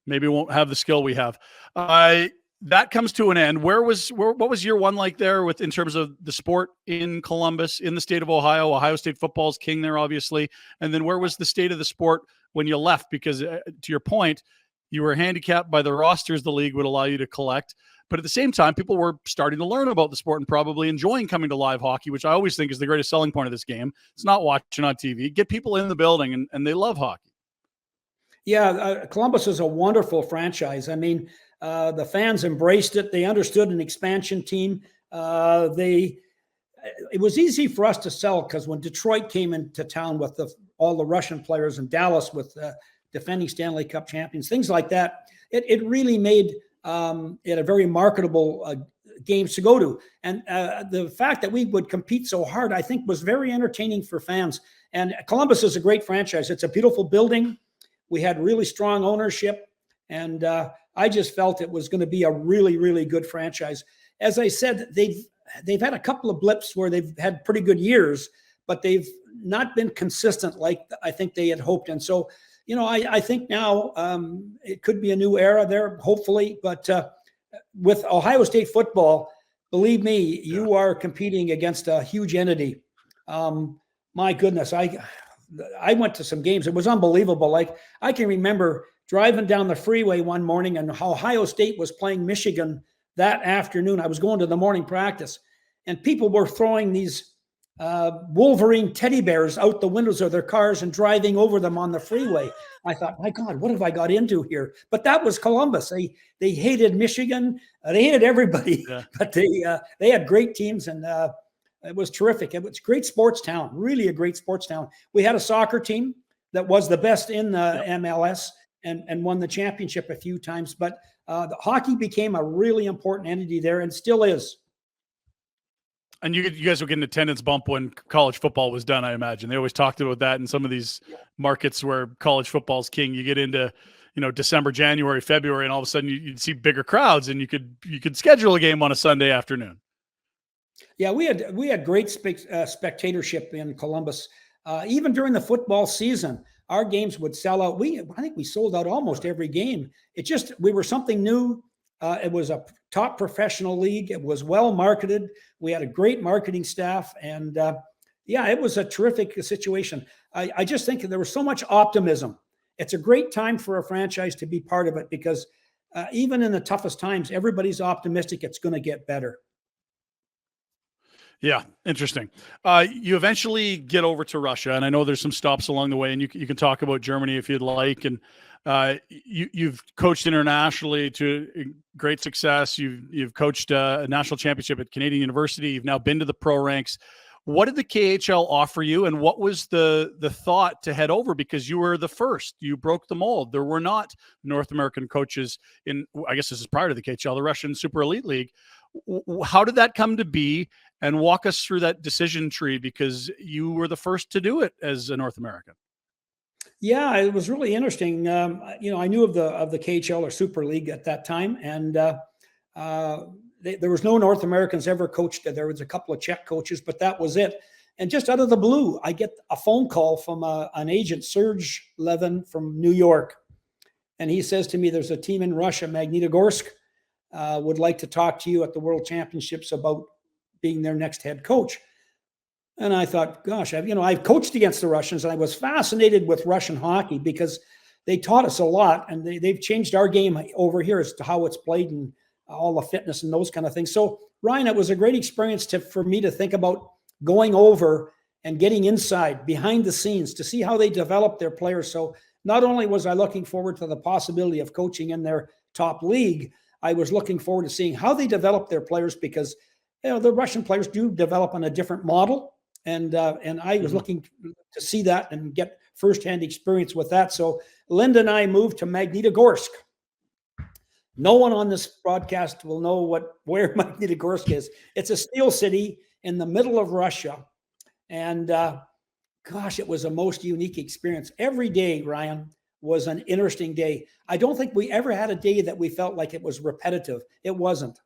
maybe won't have the skill we have. That comes to an end. What was year one like there in terms of the sport in Columbus, in the state of Ohio? Ohio State football is king there, obviously. And then where was the state of the sport when you left? Because to your point, you were handicapped by the rosters the league would allow you to collect. But at the same time, people were starting to learn about the sport and probably enjoying coming to live hockey, which I always think is the greatest selling point of this game. It's not watching on TV. Get people in the building, and they love hockey. Yeah, Columbus is a wonderful franchise. I mean, the fans embraced it. They understood an expansion team. It was easy for us to sell because when Detroit came into town with all the Russian players and Dallas with defending Stanley Cup champions, things like that, it really made it a very marketable games to go to. And the fact that we would compete so hard, I think, was very entertaining for fans. And Columbus is a great franchise. It's a beautiful building. We had really strong ownership. And I just felt it was going to be a really, really good franchise. As I said, they've had a couple of blips where they've had pretty good years, but they've not been consistent like I think they had hoped. And so, I think now it could be a new era there, hopefully. But with Ohio State football, believe me, you are competing against a huge entity. My goodness, I went to some games. It was unbelievable. Like, I can remember driving down the freeway one morning, and Ohio State was playing Michigan that afternoon. I was going to the morning practice, and people were throwing these Wolverine teddy bears out the windows of their cars and driving over them on the freeway. I thought, my God, what have I got into here? But that was Columbus. They hated Michigan. They hated everybody, but they had great teams, and it was terrific. It was a great sports town, really a great sports town. We had a soccer team that was the best in the MLS and won the championship a few times. But the hockey became a really important entity there, and still is. And you guys would get an attendance bump when college football was done, I imagine. They always talked about that in some of these markets where college football's king. You get into, December, January, February, and all of a sudden you'd see bigger crowds, and you could schedule a game on a Sunday afternoon. Yeah, we had great spectatorship in Columbus. Even during the football season, our games would sell out. I think we sold out almost every game. We were something new. It was a top professional league. It was well marketed. We had a great marketing staff, and it was a terrific situation. I just think there was so much optimism. It's a great time for a franchise to be part of it, because even in the toughest times, everybody's optimistic it's going to get better. Yeah, interesting. You eventually get over to Russia, and I know there's some stops along the way, and you can talk about Germany if you'd like. And you've coached internationally to great success. You've coached a national championship at Canadian University. You've now been to the pro ranks. What did the KHL offer you, and what was the thought to head over? Because you were the first. You broke the mold. There were not North American coaches in, I guess this is prior to the KHL, the Russian Super Elite League. How did that come to be? And walk us through that decision tree, because you were the first to do it as a North American. Yeah, it was really interesting. I knew of the KHL or Super League at that time, and there was no North Americans ever coached. There was a couple of Czech coaches, but that was it. And just out of the blue, I get a phone call from an agent, Serge Levin from New York, and he says to me, "There's a team in Russia, Magnitogorsk, would like to talk to you at the World Championships about being their next head coach." And I thought, gosh, I've coached against the Russians, and I was fascinated with Russian hockey because they taught us a lot, and they've changed our game over here as to how it's played and all the fitness and those kind of things. So, Ryan, it was a great experience for me to think about going over and getting inside behind the scenes to see how they develop their players. So not only was I looking forward to the possibility of coaching in their top league, I was looking forward to seeing how they develop their players, because the Russian players do develop on a different model. And I was looking to see that and get firsthand experience with that. So Linda and I moved to Magnitogorsk. No one on this broadcast will know where Magnitogorsk is. It's a steel city in the middle of Russia. And gosh, it was a most unique experience. Every day, Ryan, was an interesting day. I don't think we ever had a day that we felt like it was repetitive. It wasn't.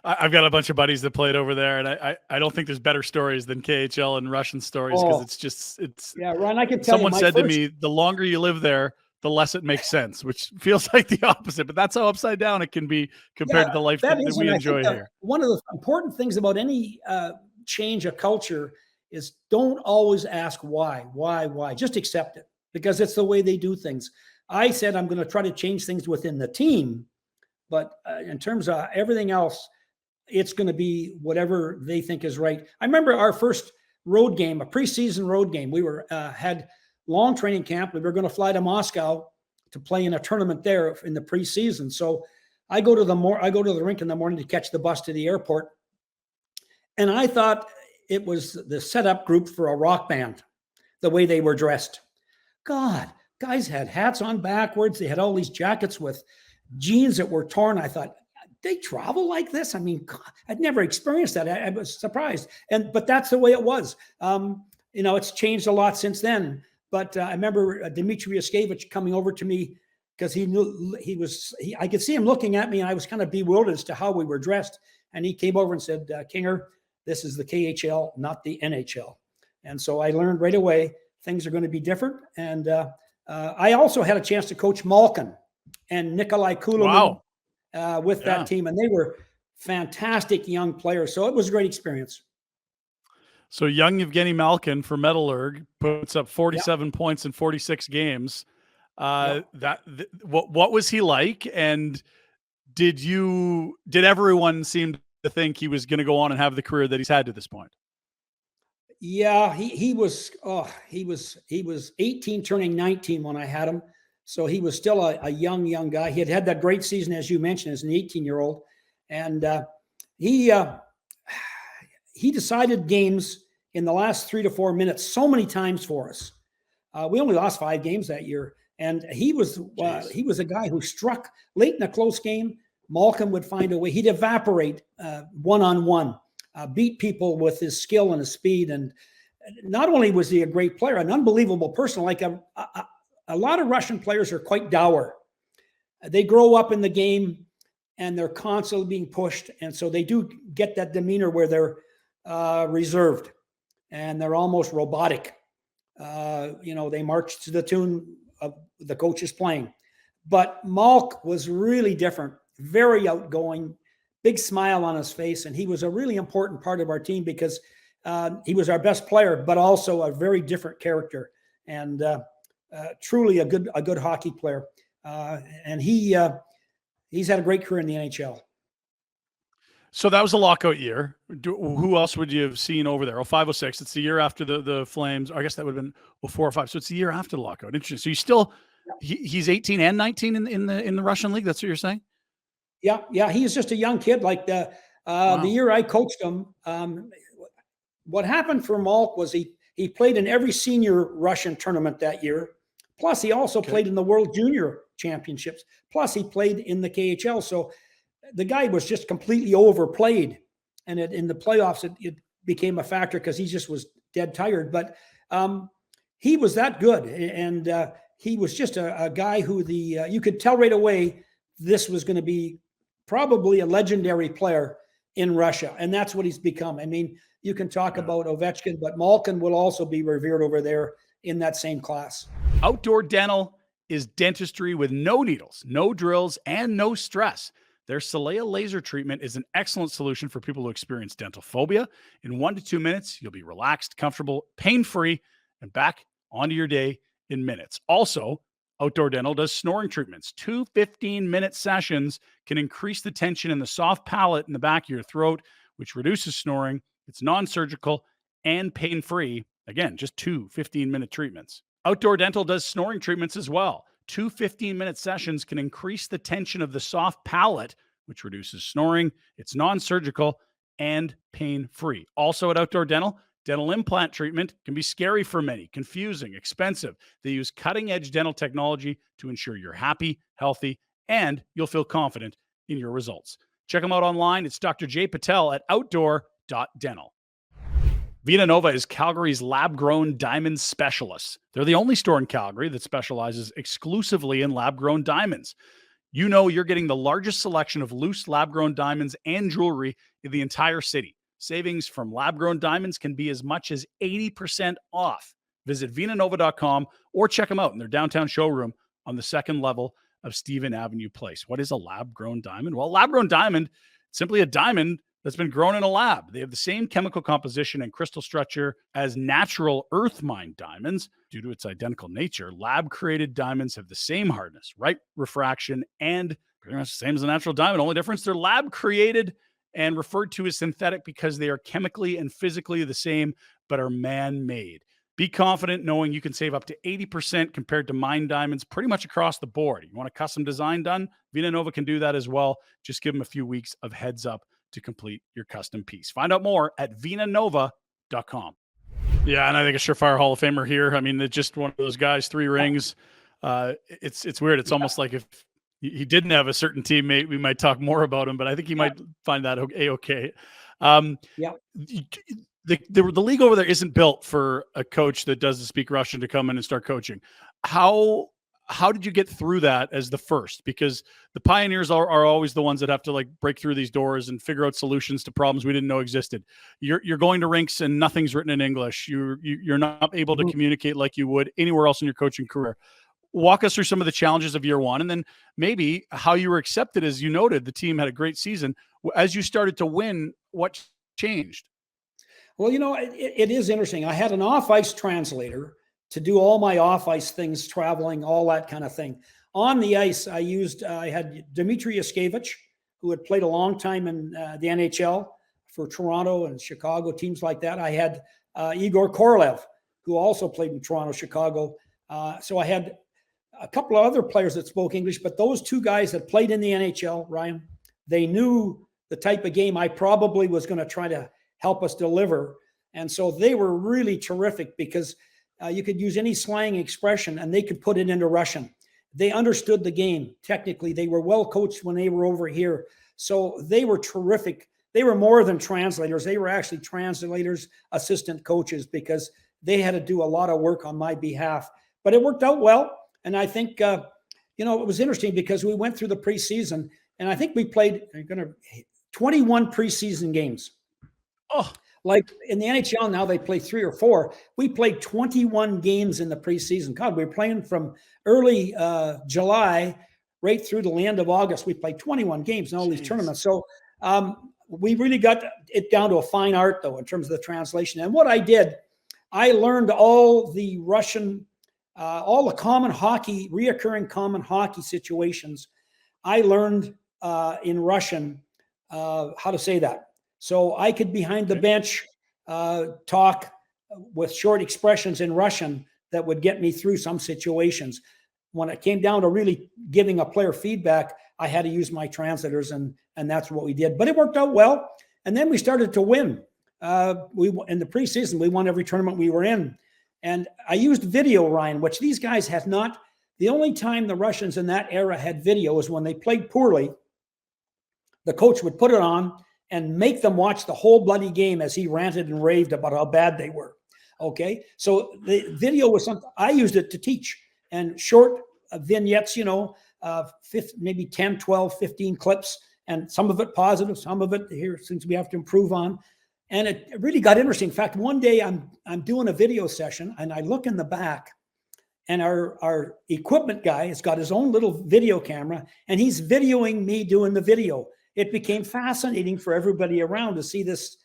I've got a bunch of buddies that played over there, and I don't think there's better stories than KHL and Russian stories, because it's yeah, Ron, I can tell someone said to me, the longer you live there, the less it makes sense, which feels like the opposite, but that's how upside down it can be compared to the life that we enjoy here. One of the important things about any change of culture is don't always ask why, just accept it, because it's the way they do things. I said, I'm going to try to change things within the team, but in terms of everything else, it's going to be whatever they think is right. I remember our first road game, a preseason road game. We had long training camp. We were going to fly to Moscow to play in a tournament there in the preseason. So I go to the rink in the morning to catch the bus to the airport, and I thought it was the setup group for a rock band, the way they were dressed. God, guys had hats on backwards. They had all these jackets with jeans that were torn. I thought, they travel like this? I mean, God, I'd never experienced that. I was surprised. But that's the way it was. It's changed a lot since then. But I remember Dmitry Yaskevich coming over to me, because he knew I could see him looking at me, and I was kind of bewildered as to how we were dressed. And he came over and said, Kinger, This is the KHL, not the NHL. And so I learned right away things are going to be different. And I also had a chance to coach Malkin and Nikolai Kululu with that team. And they were fantastic young players. So it was a great experience. So young Evgeni Malkin for Metallurg puts up 47 points in 46 games. What was he like? And did everyone seem to think he was going to go on and have the career that he's had to this point? Yeah, he was 18 turning 19 when I had him. So he was still a young guy. He had that great season, as you mentioned, as an 18-year-old. And he decided games in the last 3 to 4 minutes so many times for us. We only lost 5 games that year. And he was a guy who struck late in a close game. Malkin would find a way. He'd evaporate one-on-one, beat people with his skill and his speed. And not only was he a great player, an unbelievable person. Like a lot of Russian players are quite dour. They grow up in the game and they're constantly being pushed. And so they do get that demeanor where they're reserved and they're almost robotic. They march to the tune of the coach is playing. But Malk was really different, very outgoing, big smile on his face. And he was a really important part of our team because he was our best player, but also a very different character and truly a good hockey player. And he's had a great career in the NHL. So that was a lockout year. Who else would you have seen over there? 05, 06. It's the year after the Flames. I guess that would have been 04 or 05. So it's the year after the lockout. Interesting. So he's 18 and 19 in the Russian league. That's what you're saying? Yeah. He's just a young kid. Like the year I coached him, what happened for Malk was he played in every senior Russian tournament that year. Plus, he also played in the World Junior Championships. Plus, he played in the KHL. So the guy was just completely overplayed. And in the playoffs, it became a factor because he just was dead tired. But he was that good. And he was just a guy who you could tell right away this was going to be probably a legendary player in Russia. And that's what he's become. I mean, you can talk about Ovechkin, but Malkin will also be revered over there in that same class. Outdoor Dental is dentistry with no needles, no drills, and no stress. Their Solea laser treatment is an excellent solution for people who experience dental phobia. In 1 to 2 minutes, you'll be relaxed, comfortable, pain-free, and back onto your day in minutes. Also, Outdoor Dental does snoring treatments. 2 15-minute sessions can increase the tension in the soft palate in the back of your throat, which reduces snoring. It's non-surgical and pain-free. Again, just 2 15-minute treatments. Outdoor Dental does snoring treatments as well. 2 15-minute sessions can increase the tension of the soft palate, which reduces snoring. It's non-surgical and pain-free. Also at Outdoor Dental, dental implant treatment can be scary for many, confusing, expensive. They use cutting-edge dental technology to ensure you're happy, healthy, and you'll feel confident in your results. Check them out online. It's Dr. Jay Patel at outdoor.dental. Vina Nova is Calgary's lab-grown diamond specialists. They're the only store in Calgary that specializes exclusively in lab-grown diamonds. You know you're getting the largest selection of loose lab-grown diamonds and jewelry in the entire city. Savings from lab-grown diamonds can be as much as 80% off. Visit vinanova.com or check them out in their downtown showroom on the second level of Stephen Avenue Place. What is a lab-grown diamond? Well, lab-grown diamond, simply a diamond that's been grown in a lab. They have the same chemical composition and crystal structure as natural earth-mined diamonds. Due to its identical nature, lab-created diamonds have the same hardness, right refraction, and pretty much the same as a natural diamond. Only difference, they're lab-created and referred to as synthetic because they are chemically and physically the same, but are man-made. Be confident knowing you can save up to 80% compared to mined diamonds pretty much across the board. You want a custom design done? Vina Nova can do that as well. Just give them a few weeks of heads up to complete your custom piece. Find out more at vinanova.com. Yeah, and I think a surefire Hall of Famer here. I mean, it's just one of those guys, 3 rings. It's weird. It's almost like if he didn't have a certain teammate, we might talk more about him, but I think he might find that okay. The league over there isn't built for a coach that doesn't speak Russian to come in and start coaching. How how did you get through that as the first? Because the pioneers are always the ones that have to like break through these doors and figure out solutions to problems we didn't know existed. You're going to rinks and nothing's written in English. You're not able to communicate like you would anywhere else in your coaching career. Walk us through some of the challenges of year one, and then maybe how you were accepted. As you noted, the team had a great season. As you started to win, what changed? Well, it is interesting. I had an off-ice translator to do all my off-ice things, traveling, all that kind of thing. On the ice, I had Dmitry Yaskevich, who had played a long time in the NHL for Toronto and Chicago, teams like that. I had Igor Korolev, who also played in Toronto, Chicago. So I had a couple of other players that spoke English, but those two guys that played in the NHL, Ryan, they knew the type of game I probably was going to try to help us deliver. And so they were really terrific because you could use any slang expression and they could put it into Russian. They understood the game. Technically, they were well coached when they were over here. So they were terrific. They were more than translators. They were actually translators, assistant coaches, because they had to do a lot of work on my behalf. But it worked out well. And I think, it was interesting because we went through the preseason and I think we played 21 preseason games. Oh, like in the NHL now they play 3 or 4. We played 21 games in the preseason. God, we were playing from early July right through to the end of August. We played 21 games in all these tournaments. So we really got it down to a fine art, though, in terms of the translation. And what I did, I learned all the Russian, all the reoccurring common hockey situations. I learned in Russian how to say that. So I could, behind the bench, talk with short expressions in Russian that would get me through some situations. When it came down to really giving a player feedback, I had to use my translators, and that's what we did. But it worked out well. And then we started to win. In the preseason, we won every tournament we were in. And I used video, Ryan, which these guys had not. The only time the Russians in that era had video was when they played poorly. The coach would put it on and make them watch the whole bloody game as he ranted and raved about how bad they were. Okay. So the video was something I used it to teach, and short vignettes, maybe 10, 12, 15 clips, and some of it positive, some of it here since we have to improve on. And it really got interesting. In fact, one day I'm doing a video session and I look in the back, and our equipment guy has got his own little video camera and he's videoing me doing the video. It became fascinating for everybody around to see this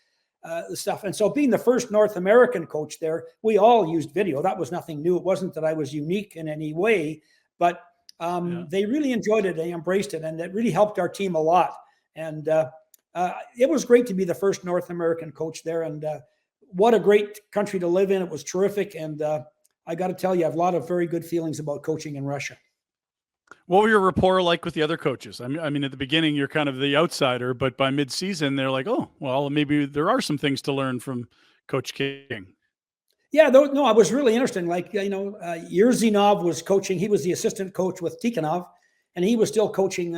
stuff. And so, being the first North American coach there, we all used video. That was nothing new. It wasn't that I was unique in any way, but they really enjoyed it. They embraced it, and it really helped our team a lot. And it was great to be the first North American coach there. And what a great country to live in. It was terrific. And I got to tell you, I have a lot of very good feelings about coaching in Russia. What were your rapport like with the other coaches? I mean, at the beginning, you're kind of the outsider, but by mid-season, they're like, oh, well, maybe there are some things to learn from Coach King. Yeah, no, I was really interested. Like, Yaroslavl was coaching. He was the assistant coach with Tikhonov, and he was still coaching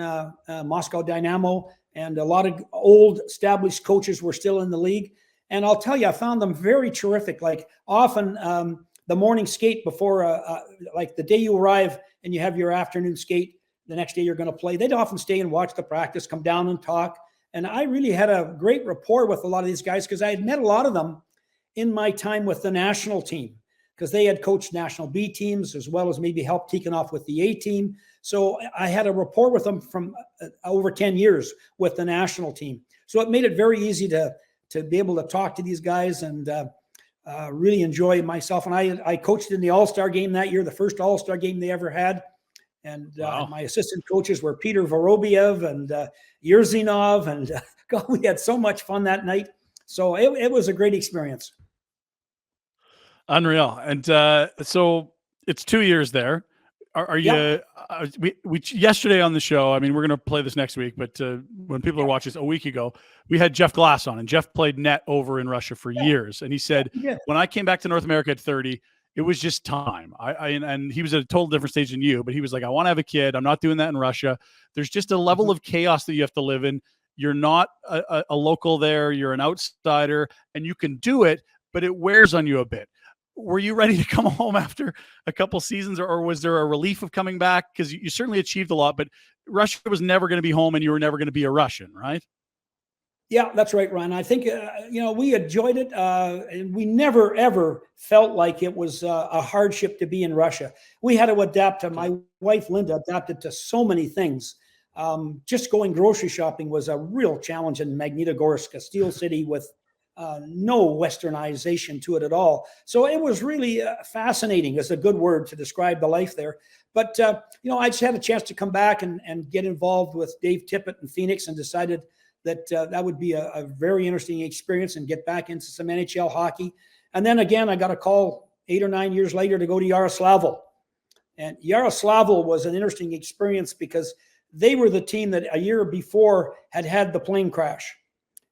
Moscow Dynamo, and a lot of old established coaches were still in the league. And I'll tell you, I found them very terrific. Like, often the morning skate before, like the day you arrive and you have your afternoon skate, the next day you're going to play, they'd often stay and watch the practice, come down and talk. And I really had a great rapport with a lot of these guys because I had met a lot of them in my time with the national team, because they had coached national B teams as well as maybe helped Tikhonov with the A team. So I had a rapport with them from over 10 years with the national team. So it made it very easy to be able to talk to these guys and really enjoy myself. And I coached in the All-Star game that year, the first All-Star game they ever had. And wow. My assistant coaches were Peter Vorobiev and Yerzinov. And God, we had so much fun that night. So it was a great experience. Unreal. And so it's 2 years there. Are you, we yesterday on the show, I mean, we're going to play this next week, but when people are watching this a week ago, we had Jeff Glass on, and Jeff played net over in Russia for years. And he said, when I came back to North America at 30, it was just time. And he was at a total different stage than you, but he was like, I want to have a kid. I'm not doing that in Russia. There's just a level of chaos that you have to live in. You're not a local there. You're an outsider, and you can do it, but it wears on you a bit. were you ready to come home after a couple seasons, or was there a relief of coming back? Because you certainly achieved a lot, but Russia was never going to be home, and you were never going to be a Russian, right? Yeah, that's right, Ryan. I think, we enjoyed it. And we never, ever felt like it was a hardship to be in Russia. We had to adapt to, my wife, Linda, adapted to so many things. Just going grocery shopping was a real challenge in Magnitogorsk, a steel city with no westernization to it at all. So it was really fascinating, is a good word to describe the life there. But, I just had a chance to come back and get involved with Dave Tippett in Phoenix, and decided that that would be a very interesting experience, and get back into some NHL hockey. And then again, I got a call 8 or 9 years later to go to Yaroslavl. And Yaroslavl was an interesting experience because they were the team that a year before had the plane crash.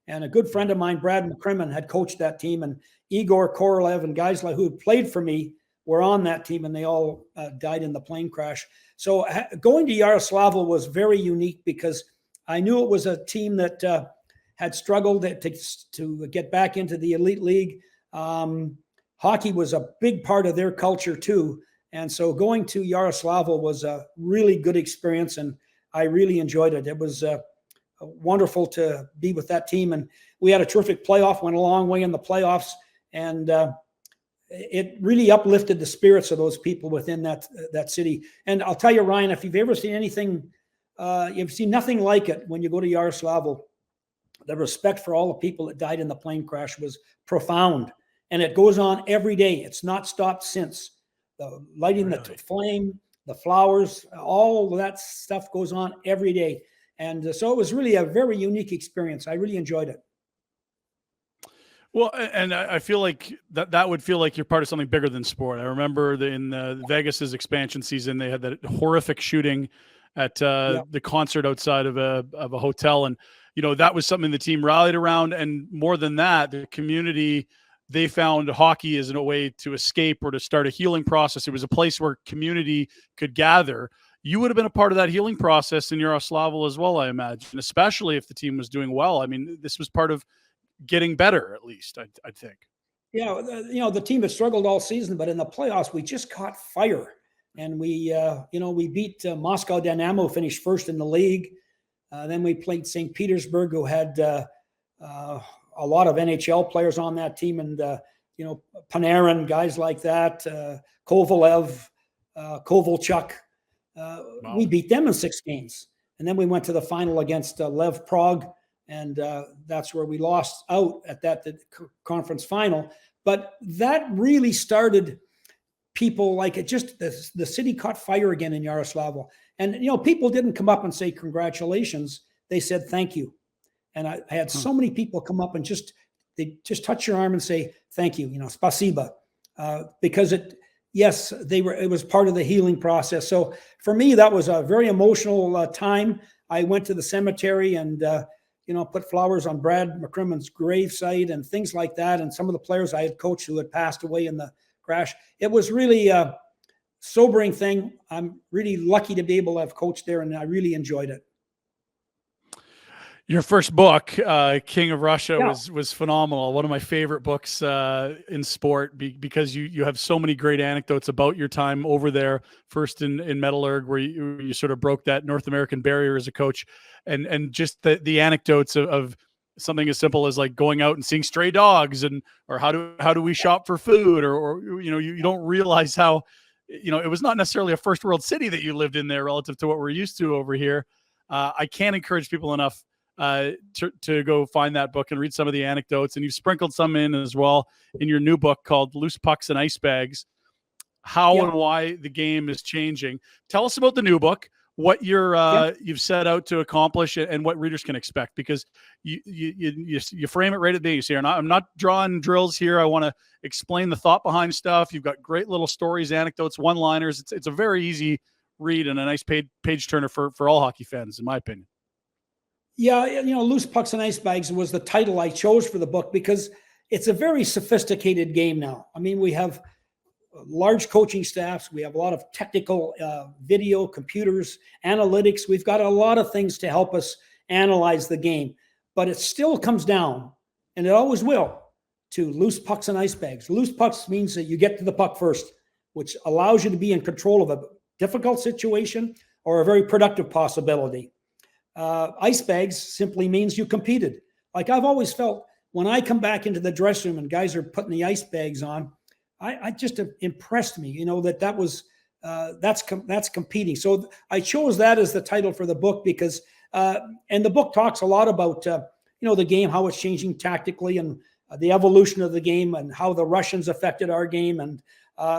And a good friend of mine, Brad McCrimmon, had coached that team, and Igor Korolev and guys like who had played for me were on that team, and they all died in the plane crash. So going to Yaroslavl was very unique, because I knew it was a team that had struggled to get back into the elite league. Hockey was a big part of their culture too. And so going to Yaroslavl was a really good experience, and I really enjoyed it. It was wonderful to be with that team, and we had a terrific playoff, went a long way in the playoffs, and it really uplifted the spirits of those people within that city. And I'll tell you, Ryan, if you've ever seen anything, you've seen nothing like it when you go to Yaroslavl. The respect for all the people that died in the plane crash was profound, and it goes on every day. It's not stopped since. The lighting the flame, the flowers, all of that stuff goes on every day. And so it was really a very unique experience. I really enjoyed it. Well, and I feel like that would feel like you're part of something bigger than sport. I remember in Vegas's expansion season, they had that horrific shooting at the concert outside of a hotel. And, that was something the team rallied around. And more than that, the community, they found hockey as a way to escape or to start a healing process. It was a place where community could gather. You would have been a part of that healing process in Yaroslavl as well, I imagine, especially if the team was doing well. I mean, this was part of getting better, at least, I think. Yeah, the team had struggled all season, but in the playoffs, we just caught fire. And we beat Moscow Dynamo, finished first in the league. Then we played St. Petersburg, who had a lot of NHL players on that team, and Panarin, guys like that, Kovalev, Kovalchuk. Wow. We beat them in 6 games, and then we went to the final against Lev Prague, and that's where we lost out at the conference final. But that really started people, like, it just, the city caught fire again in Yaroslavl. And, people didn't come up and say congratulations. They said thank you. And I had so many people come up and they just touch your arm and say thank you, spasiba, because it was part of the healing process. So for me, that was a very emotional time. I went to the cemetery and put flowers on Brad McCrimmon's gravesite and things like that, and some of the players I had coached who had passed away in the crash. It was really a sobering thing. I'm really lucky to be able to have coached there, and I really enjoyed it. Your first book, King of Russia, was phenomenal. One of my favorite books in sport, because you have so many great anecdotes about your time over there. First in Metallurg, where you sort of broke that North American barrier as a coach, and just the anecdotes of something as simple as like going out and seeing stray dogs, or how do we shop for food, or you don't realize how it was not necessarily a first world city that you lived in there relative to what we're used to over here. I can't encourage people enough to go find that book and read some of the anecdotes. And you've sprinkled some in as well in your new book called Loose Pucks and Ice Bags, How and Why the Game is Changing. Tell us about the new book, what you've set out to accomplish, and what readers can expect, because you frame it right at the base here. And I'm not drawing drills here. I want to explain the thought behind stuff. You've got great little stories, anecdotes, one-liners. It's a very easy read and a nice page turner for all hockey fans, in my opinion. Yeah, Loose Pucks and Ice Bags was the title I chose for the book because it's a very sophisticated game now. I mean, we have large coaching staffs. We have a lot of technical video, computers, analytics. We've got a lot of things to help us analyze the game. But it still comes down, and it always will, to loose pucks and ice bags. Loose pucks means that you get to the puck first, which allows you to be in control of a difficult situation or a very productive possibility. Ice bags simply means you competed. Like I've always felt when I come back into the dressing room and guys are putting the ice bags on, I just impressed me, you know, that was that's competing. So I chose that as the title for the book because, and the book talks a lot about, you know, the game, how it's changing tactically and the evolution of the game and how the Russians affected our game. And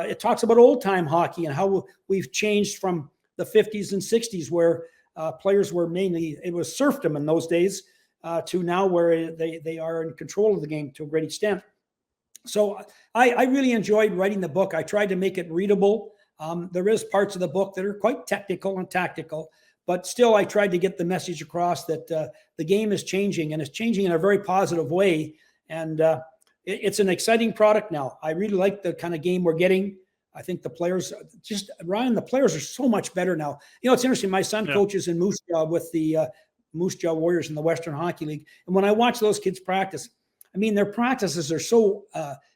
it talks about old time hockey and how we've changed from the 50s and 60s where players were mainly, it was serfdom in those days, to now where they are in control of the game to a great extent. So I really enjoyed writing the book. I tried to make it readable. There is parts of the book that are quite technical and tactical, but still I tried to get the message across that the game is changing and it's changing in a very positive way. And it's an exciting product now. I really like the kind of game we're getting. I think the players just, Ryan, the players are so much better now. You know, it's interesting. My son coaches in Moose Jaw with the Moose Jaw Warriors in the Western Hockey League. And when I watch those kids practice, I mean, their practices are so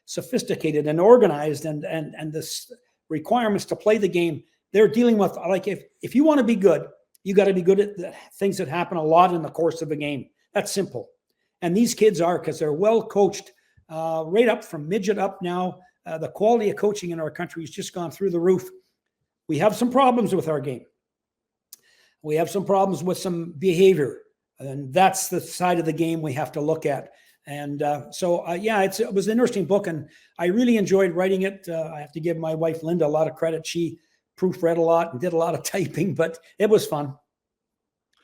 sophisticated and organized, and the requirements to play the game. They're dealing with, like, if you want to be good, you got to be good at the things that happen a lot in the course of a game. That's simple. And these kids are, because they're well coached, right up from midget up now. The quality of coaching in our country has just gone through the roof. We have some problems with our game. We have some problems with some behavior, and that's the side of the game we have to look at. And yeah, it was an interesting book, and I really enjoyed writing it. I have to give my wife, Linda, a lot of credit. She proofread a lot and did a lot of typing, but it was fun.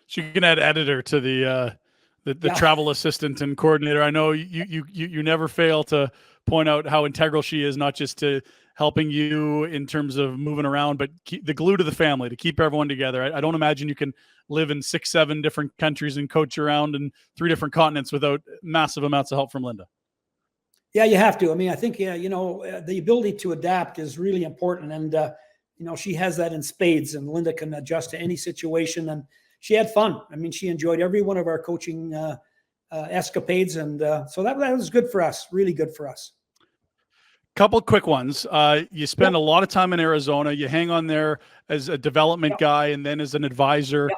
So you can add editor to the travel assistant and coordinator. I know you never fail to point out how integral she is, not just to helping you in terms of moving around, but the glue to the family, to keep everyone together. I don't imagine you can live in 6-7 different countries and coach around in 3 different continents without massive amounts of help from Linda. Yeah, you have to. I mean, I think, you know, the ability to adapt is really important. And, you know, she has that in spades, and Linda can adjust to any situation. And she had fun. I mean, she enjoyed every one of our coaching escapades. And so that was good for us, really good for us. Couple quick ones. You spend a lot of time in Arizona. You hang on there as a development guy and then as an advisor.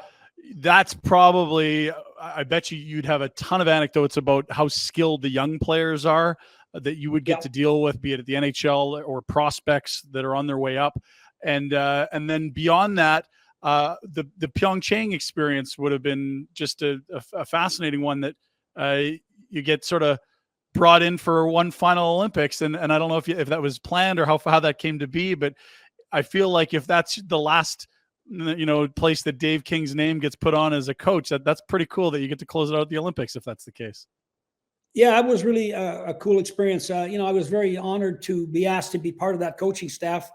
That's probably, I bet you'd have a ton of anecdotes about how skilled the young players are that you would get to deal with, be it at the NHL or prospects that are on their way up. And then beyond that, the Pyeongchang experience would have been just a fascinating one that you get sort of brought in for one final Olympics. And I don't know if that was planned or how that came to be, but I feel like if that's the last, you know, place that Dave King's name gets put on as a coach, that's pretty cool that you get to close it out at the Olympics, if that's the case. Yeah, it was really a cool experience. You know, I was very honored to be asked to be part of that coaching staff,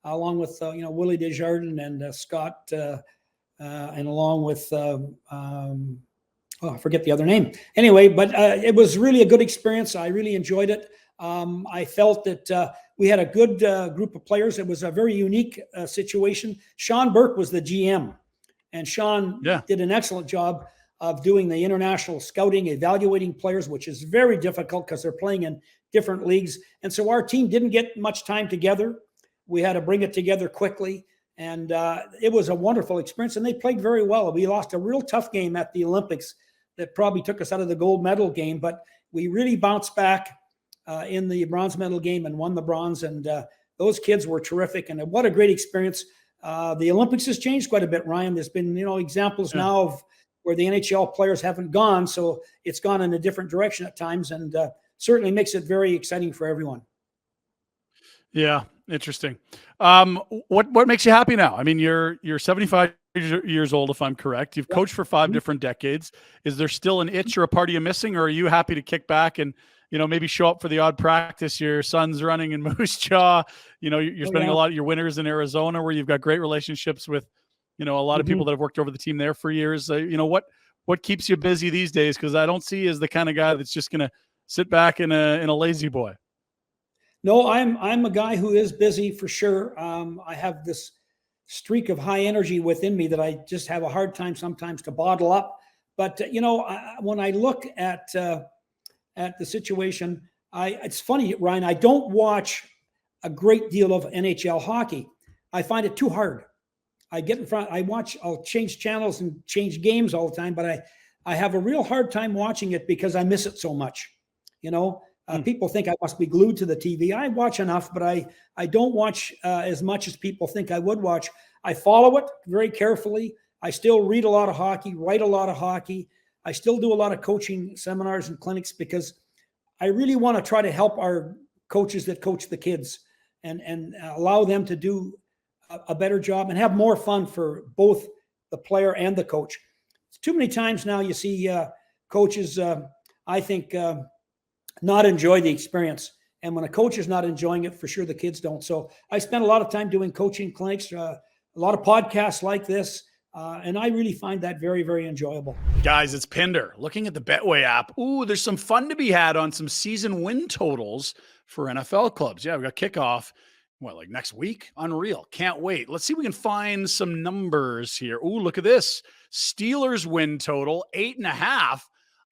along with, you know, Willie Desjardins and Scott, and along with, I forget the other name. Anyway, but it was really a good experience. I really enjoyed it. I felt that we had a good group of players. It was a very unique situation. Sean Burke was the GM, and Sean did an excellent job of doing the international scouting, evaluating players, which is very difficult because they're playing in different leagues. And so our team didn't get much time together. We had to bring it together quickly. And it was a wonderful experience. And they played very well. We lost a real tough game at the Olympics that probably took us out of the gold medal game, but we really bounced back in the bronze medal game and won the bronze. And those kids were terrific. And what a great experience. The Olympics has changed quite a bit, Ryan. There's been, you know, examples now of where the NHL players haven't gone. So it's gone in a different direction at times, and certainly makes it very exciting for everyone. Yeah. Interesting. What makes you happy now? I mean, you're 75 years old, if I'm correct. You've coached for 5 different decades. Is there still an itch or a part of you missing, or are you happy to kick back and, you know, maybe show up for the odd practice? Your son's running in Moose Jaw. You know, you're spending a lot of your winters in Arizona, where you've got great relationships with, you know, a lot of people that have worked over the team there for years. You know, what keeps you busy these days? Because I don't see you as the kind of guy that's just going to sit back in a lazy boy. No, I'm a guy who is busy for sure. I have this streak of high energy within me that I just have a hard time sometimes to bottle up. But you know, when I look at the situation, It's funny, Ryan, I don't watch a great deal of NHL hockey. I find it too hard. I get in front, I'll change channels and change games all the time, but I have a real hard time watching it because I miss it so much. People think I must be glued to the TV. I watch enough, but I don't watch as much as people think I would watch. I follow it very carefully. I still read a lot of hockey, write a lot of hockey. I still do a lot of coaching seminars and clinics because I really want to try to help our coaches that coach the kids and allow them to do a better job and have more fun for both the player and the coach. Too many times now you see coaches, I think, not enjoy the experience. And when a coach is not enjoying it, for sure the kids don't. So I spend a lot of time doing coaching clinics, a lot of podcasts like this. And I really find that very, very enjoyable. Guys, it's Pinder. Looking at the Betway app, there's some fun to be had on some season win totals for NFL clubs. Yeah, we got kickoff, like next week? Unreal. Can't wait. Let's see if we can find some numbers here. Look at this. Steelers win total, 8.5.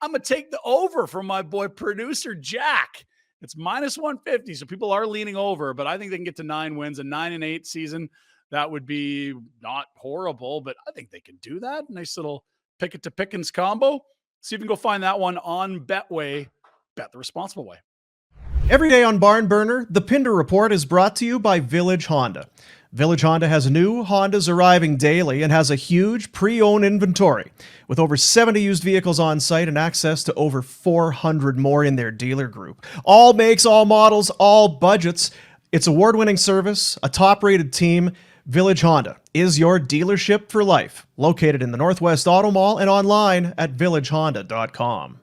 I'm going to take the over from my boy producer Jack. It's -150, so people are leaning over, but I think they can get to 9 wins, a 9-8 season. That would be not horrible, but I think they can do that. Nice little Pickett to Pickens combo. See if we can go find that one on Betway. Bet the responsible way. Every day on Barn Burner, the Pinder Report is brought to you by Village Honda. Village Honda has new Hondas arriving daily and has a huge pre-owned inventory with over 70 used vehicles on site and access to over 400 more in their dealer group. All makes, all models, all budgets. It's award-winning service, a top-rated team. Village Honda is your dealership for life. Located in the Northwest Auto Mall and online at villagehonda.com.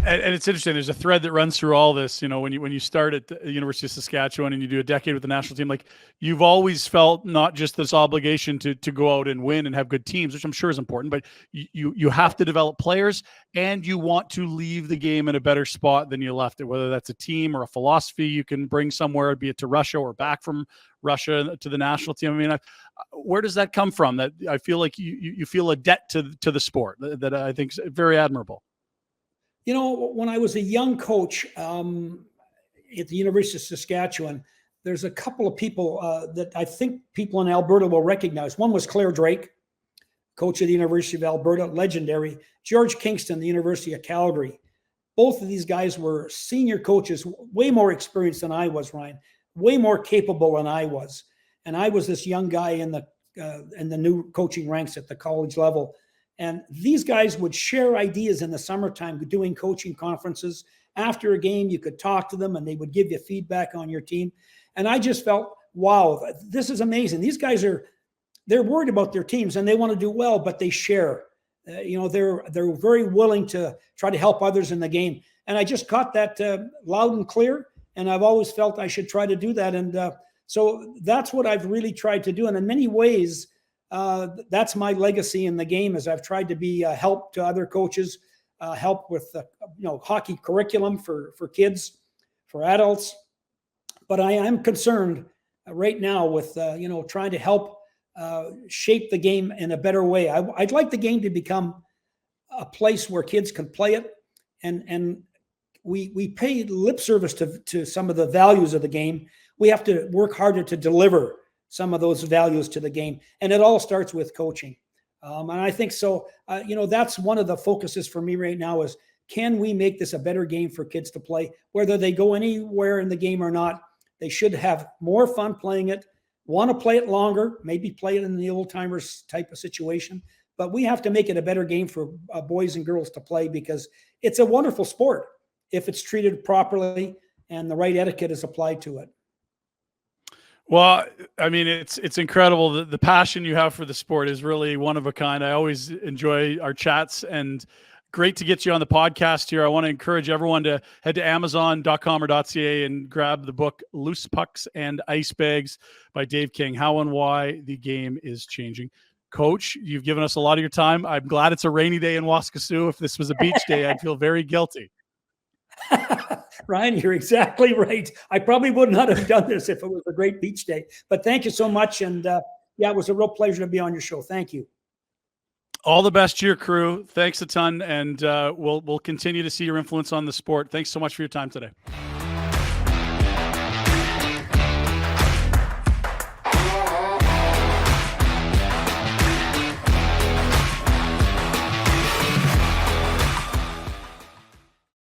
And it's interesting. There's a thread that runs through all this. When you start at the University of Saskatchewan and you do a decade with the national team, like you've always felt not just this obligation to go out and win and have good teams, which I'm sure is important, but you have to develop players and you want to leave the game in a better spot than you left it, whether that's a team or a philosophy you can bring somewhere, be it to Russia or back from Russia to the national team. I mean, where does that come from? That I feel like you feel a debt to the sport that I think is very admirable. When I was a young coach at the University of Saskatchewan, there's a couple of people that I think people in Alberta will recognize. One was Claire Drake, coach of the University of Alberta, legendary. George Kingston, the University of Calgary. Both of these guys were senior coaches, way more experienced than I was, Ryan, way more capable than I was. And I was this young guy in the new coaching ranks at the college level. And these guys would share ideas in the summertime, doing coaching conferences. After a game, you could talk to them and they would give you feedback on your team. And I just felt, wow, this is amazing. These guys they're worried about their teams and they want to do well, but they share. They're very willing to try to help others in the game. And I just caught that loud and clear. And I've always felt I should try to do that. And so that's what I've really tried to do. And in many ways, that's my legacy in the game, is I've tried to be a help to other coaches, help with hockey curriculum for kids, for adults. But I am concerned right now with trying to help shape the game in a better way. I'd like the game to become a place where kids can play it, and we pay lip service to some of the values of the game. We have to work harder to deliver some of those values to the game. And it all starts with coaching. And I think so, that's one of the focuses for me right now is, can we make this a better game for kids to play? Whether they go anywhere in the game or not, they should have more fun playing it, want to play it longer, maybe play it in the old timers type of situation. But we have to make it a better game for boys and girls to play, because it's a wonderful sport if it's treated properly and the right etiquette is applied to it. Well, I mean, it's incredible. The passion you have for the sport is really one of a kind. I always enjoy our chats, and great to get you on the podcast here. I want to encourage everyone to head to amazon.com or .ca and grab the book Loose Pucks and Ice Bags by Dave King, How and Why the Game is Changing. Coach, you've given us a lot of your time. I'm glad it's a rainy day in Waskesiu. If this was a beach day, I'd feel very guilty. Ryan, you're exactly right. I probably would not have done this if it was a great beach day. But thank you so much. And it was a real pleasure to be on your show. Thank you. All the best to your crew. Thanks a ton. And we'll continue to see your influence on the sport. Thanks so much for your time today.